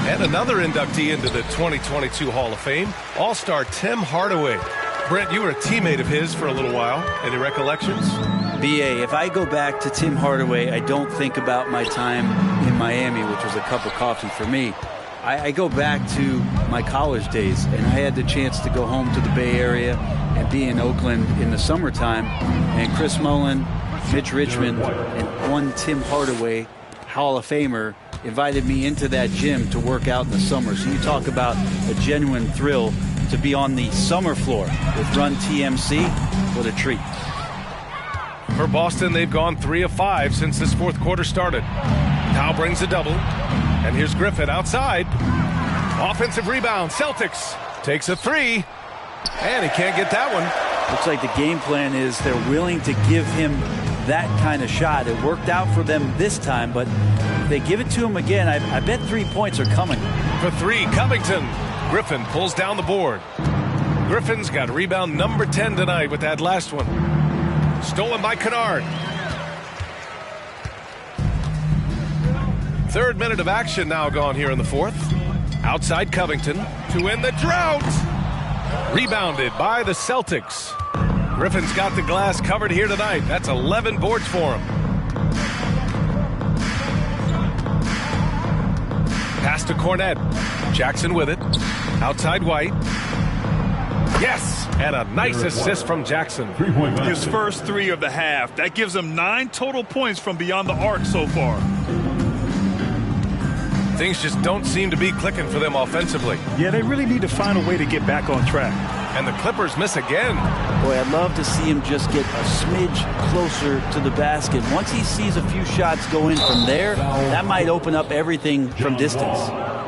And another inductee into the 2022 Hall of Fame, All-Star Tim Hardaway. Brent, you were a teammate of his for a little while. Any recollections? BA, if I go back to Tim Hardaway, I don't think about my time in Miami, which was a cup of coffee for me. I go back to my college days, and I had the chance to go home to the Bay Area and be in Oakland in the summertime. And Chris Mullin, Mitch Richmond, and one Tim Hardaway, Hall of Famer, invited me into that gym to work out in the summer. So you talk about a genuine thrill to be on the summer floor with Run TMC. What a treat. For Boston, they've gone 3 of 5 since this fourth quarter started. Powell brings a double. And here's Griffin outside. Offensive rebound. Celtics takes a three. And he can't get that one. Looks like the game plan is they're willing to give him that kind of shot. It worked out for them this time, but if they give it to him again, I bet 3 points are coming. For three, Covington. Griffin pulls down the board. Griffin's got rebound number 10 tonight with that last one. Stolen by Kennard. Third minute of action now gone here in the fourth. Outside Covington to end the drought. Rebounded by the Celtics. Griffin's got the glass covered here tonight. That's 11 boards for him. Pass to Cornette. Jackson with it. Outside White. Yes! And a nice assist from Jackson. His first three of the half. That gives him 9 total points from beyond the arc so far. Things just don't seem to be clicking for them offensively. Yeah, they really need to find a way to get back on track. And the Clippers miss again. Boy, I'd love to see him just get a smidge closer to the basket. Once he sees a few shots go in from there, that might open up everything from distance.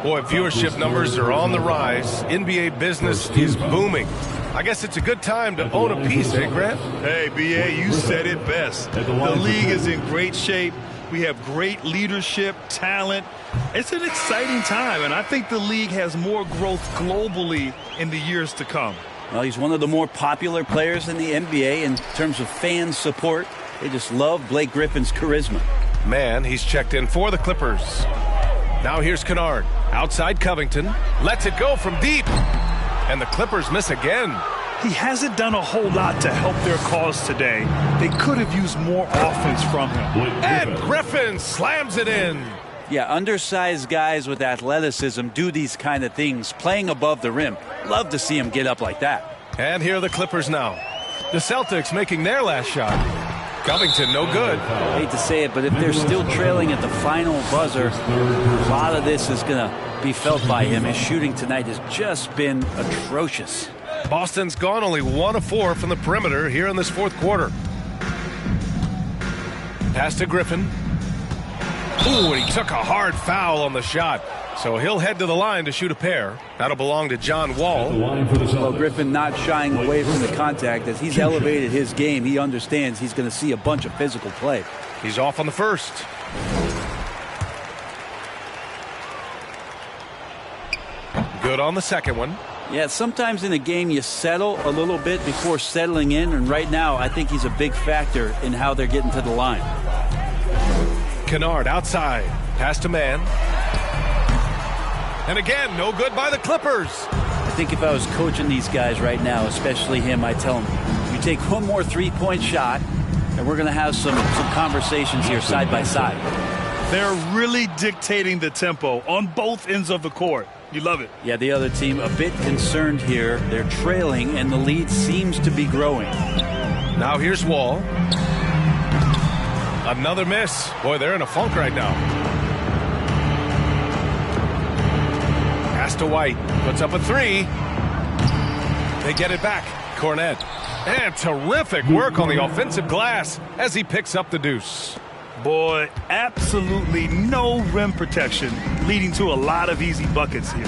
Boy, viewership numbers are on the rise. NBA business is booming. I guess it's a good time to own a piece, eh, Grant? Hey, B.A., you said it best. The league is in great shape. We have great leadership, talent. It's an exciting time, and I think the league has more growth globally in the years to come. Well, he's one of the more popular players in the NBA in terms of fan support. They just love Blake Griffin's charisma. Man, he's checked in for the Clippers. Now here's Kennard. Outside Covington. Lets it go from deep. And the Clippers miss again. He hasn't done a whole lot to help their cause today. They could have used more offense from him. And Griffin slams it in. Yeah, undersized guys with athleticism do these kind of things, playing above the rim. Love to see him get up like that. And here are the Clippers now. The Celtics making their last shot. Covington, no good. I hate to say it, but if they're still trailing at the final buzzer, a lot of this is going to be felt by him. His shooting tonight has just been atrocious. Boston's gone only 1 of 4 from the perimeter here in this fourth quarter. Pass to Griffin. Ooh, and he took a hard foul on the shot. So he'll head to the line to shoot a pair. That'll belong to John Wall. Well, Griffin not shying away from the contact. As he's elevated his game, he understands he's going to see a bunch of physical play. He's off on the first. Good on the second one. Yeah, sometimes in a game you settle a little bit before settling in, and right now I think he's a big factor in how they're getting to the line. Kennard outside. Pass to man. And again, no good by the Clippers. I think if I was coaching these guys right now, especially him, I'd tell him, you take one more three-point shot, and we're going to have some conversations here side by side. They're really dictating the tempo on both ends of the court. You love it. Yeah, the other team a bit concerned here. They're trailing, and the lead seems to be growing. Now here's Wall. Another miss. Boy, they're in a funk right now. Pass to White. Puts up a three. They get it back. Cornette. And terrific work on the offensive glass as he picks up the deuce. Boy, absolutely no rim protection, leading to a lot of easy buckets here.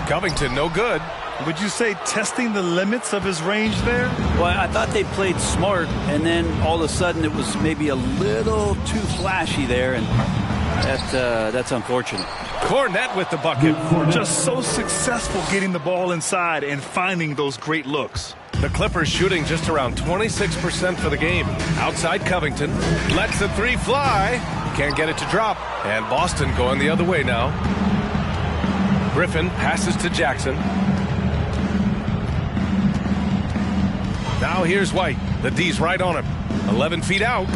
Covington, no good. Would you say testing the limits of his range there? Well, I thought they played smart, and then all of a sudden it was maybe a little too flashy there, and that's unfortunate. Cornette with the bucket. Just so successful getting the ball inside and finding those great looks. The Clippers shooting just around 26% for the game. Outside Covington. Lets the three fly. Can't get it to drop. And Boston going the other way now. Griffin passes to Jackson. Now here's White. The D's right on him. 11 feet out.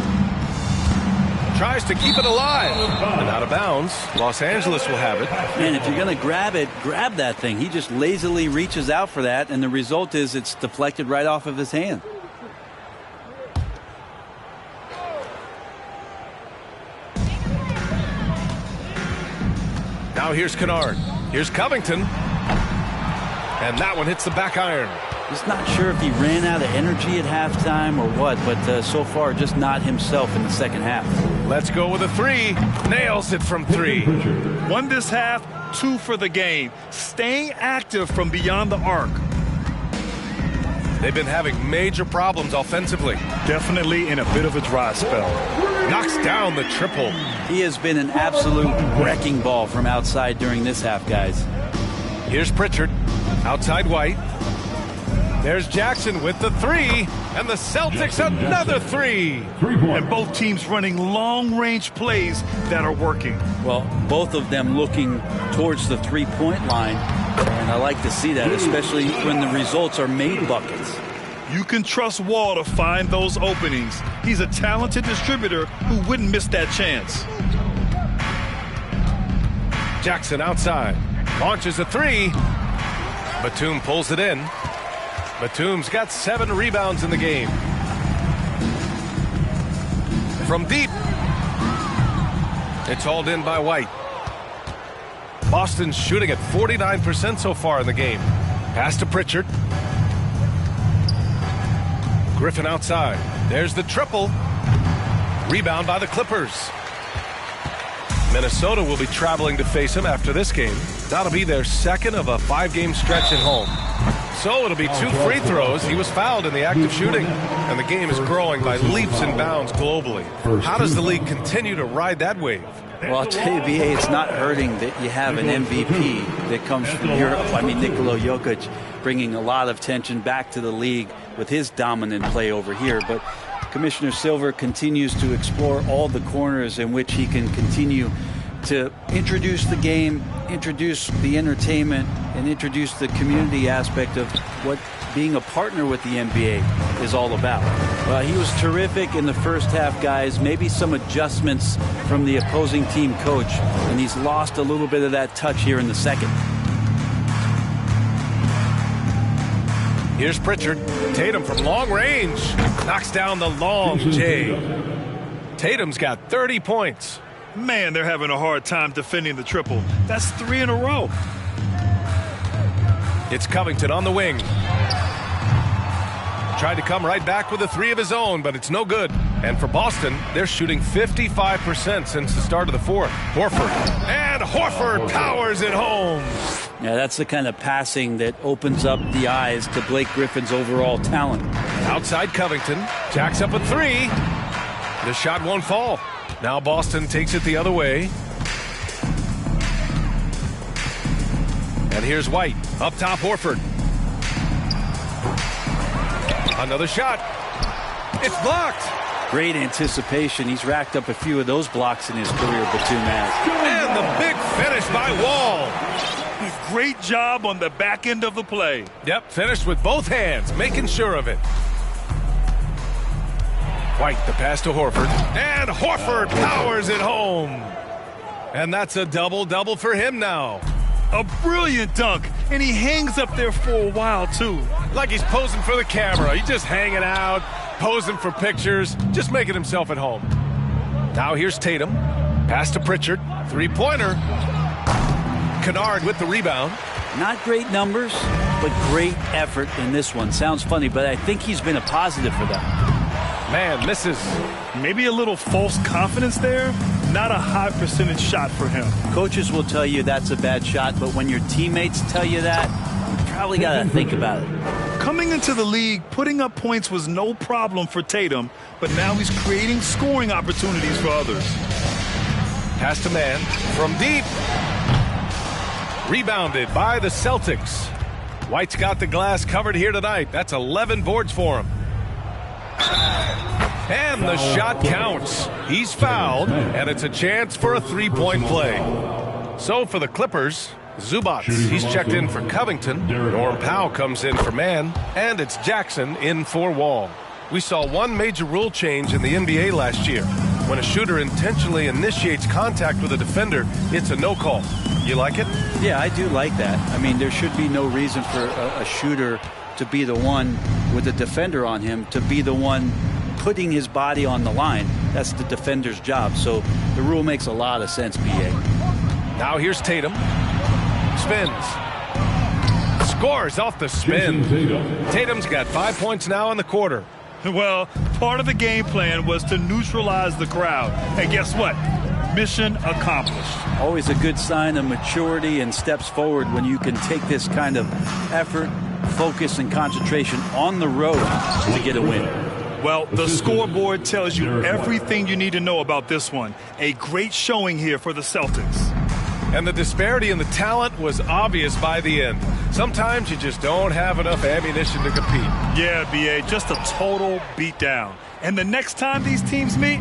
Tries to keep it alive. And out of bounds. Los Angeles will have it. Man, if you're going to grab it, grab that thing. He just lazily reaches out for that, and the result is it's deflected right off of his hand. Now here's Kennard. Here's Covington. And that one hits the back iron. Just not sure if he ran out of energy at halftime or what, but so far just not himself in the second half. Let's go with a three. Nails it from three. 1 this half, 2 for the game. Staying active from beyond the arc. They've been having major problems offensively. Definitely in a bit of a dry spell. Knocks down the triple. He has been an absolute wrecking ball from outside during this half, guys. Here's Pritchard. Outside White. There's Jackson with the three. And the Celtics another three. And both teams running long-range plays that are working. Well, both of them looking towards the three-point line. And I like to see that, especially when the results are made buckets. You can trust Wall to find those openings. He's a talented distributor who wouldn't miss that chance. Jackson outside. Launches a three. Batum pulls it in. Batum's got 7 rebounds in the game. From deep. It's hauled in by White. Boston's shooting at 49% so far in the game. Pass to Pritchard. Griffin outside. There's the triple. Rebound by the Clippers. Minnesota will be traveling to face him after this game. That'll be their second of a 5-game stretch at home. So it'll be 2 free throws. He was fouled in the act of shooting. And the game is growing by leaps and bounds globally. How does the league continue to ride that wave? Well, I'll tell you, B.A., it's not hurting that you have an MVP that comes from Europe. I mean, Nikola Jokic bringing a lot of tension back to the league with his dominant play over here. But Commissioner Silver continues to explore all the corners in which he can continue to introduce the game, introduce the entertainment, and introduce the community aspect of what being a partner with the NBA is all about. He was terrific in the first half, guys. Maybe some adjustments from the opposing team coach, and he's lost a little bit of that touch here in the second. Here's Pritchard. Tatum from long range. Knocks down the long J. Tatum's got 30 points. Man, they're having a hard time defending the triple. That's 3 in a row. It's Covington on the wing. Tried to come right back with a 3 of his own, but it's no good. And for Boston, they're shooting 55% since the start of the fourth. Horford. And Horford powers it home. Yeah, that's the kind of passing that opens up the eyes to Blake Griffin's overall talent. Outside Covington. Jacks up a 3. The shot won't fall. Now Boston takes it the other way. And here's White. Up top, Horford. Another shot. It's blocked. Great anticipation. He's racked up a few of those blocks in his career, Batum has. And the big finish by Wall. Great job on the back end of the play. Yep, finished with both hands, making sure of it. White, the pass to Horford. And Horford powers it home. And that's a double-double for him now. A brilliant dunk, and he hangs up there for a while, too. Like he's posing for the camera. He's just hanging out, posing for pictures, just making himself at home. Now here's Tatum. Pass to Pritchard. Three-pointer. Kennard with the rebound. Not great numbers, but great effort in this one. Sounds funny, but I think he's been a positive for them. Man, misses. Maybe a little false confidence there. Not a high percentage shot for him. Coaches will tell you that's a bad shot, but when your teammates tell you that, you probably got to think about it. Coming into the league, putting up points was no problem for Tatum, but now he's creating scoring opportunities for others. Pass to man from deep. Rebounded by the Celtics. White's got the glass covered here tonight. That's 11 boards for him. And the shot counts. He's fouled, and it's a chance for a three-point play. So for the Clippers, Zubac, he's checked in for Covington. Norm Powell comes in for man, and it's Jackson in for Wall. We saw one major rule change in the NBA last year. When a shooter intentionally initiates contact with a defender, it's a no call. You like it? Yeah, I do like that. I mean, there should be no reason for a shooter to be the one with a defender on him, to be the one putting his body on the line. That's the defender's job. So the rule makes a lot of sense, B.A. Now here's Tatum. Spins. Scores off the spin. Tatum's got 5 points now in the quarter. Well, part of the game plan was to neutralize the crowd. And guess what? Mission accomplished. Always a good sign of maturity and steps forward when you can take this kind of effort, focus, and concentration on the road to get a win. Well, the scoreboard tells you everything you need to know about this one. A great showing here for the Celtics. And the disparity in the talent was obvious by the end. Sometimes you just don't have enough ammunition to compete. Yeah, B.A., just a total beatdown. And the next time these teams meet,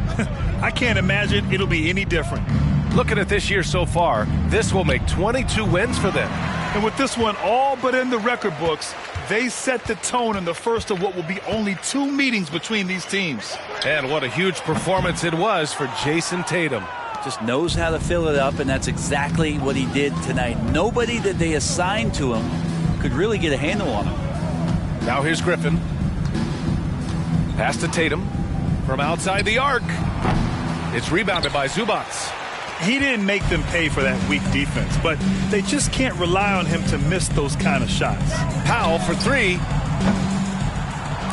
I can't imagine it'll be any different. Looking at this year so far, this will make 22 wins for them. And with this one all but in the record books, they set the tone in the first of what will be only 2 meetings between these teams. And what a huge performance it was for Jason Tatum. Just knows how to fill it up, and that's exactly what he did tonight. Nobody that they assigned to him could really get a handle on him. Now here's Griffin. Pass to Tatum from outside the arc. It's rebounded by Zubac. He didn't make them pay for that weak defense, but they just can't rely on him to miss those kind of shots. Powell for 3.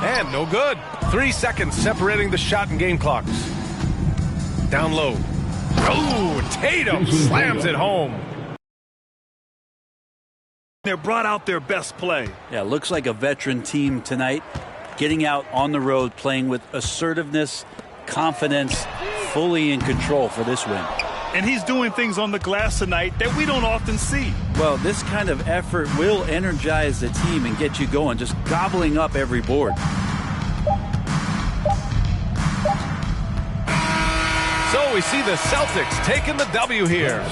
And no good. 3 seconds separating the shot and game clocks. Down low. Oh, Tatum slams it home. They brought out their best play. Yeah, looks like a veteran team tonight, getting out on the road, playing with assertiveness, confidence, fully in control for this win. And he's doing things on the glass tonight that we don't often see. Well, this kind of effort will energize the team and get you going, just gobbling up every board. So we see the Celtics taking the W here.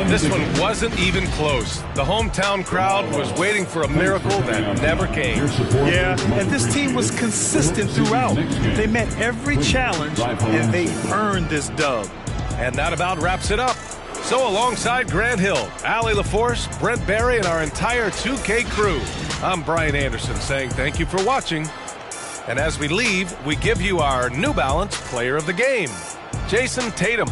This one wasn't even close. The hometown crowd was waiting for a miracle that never came. Yeah, and this team was consistent throughout. They met every challenge, and they earned this dub. And that about wraps it up. So alongside Grant Hill, Allie LaForce, Brent Barry, and our entire 2K crew, I'm Brian Anderson saying thank you for watching. And as we leave, we give you our New Balance Player of the Game, Jason Tatum.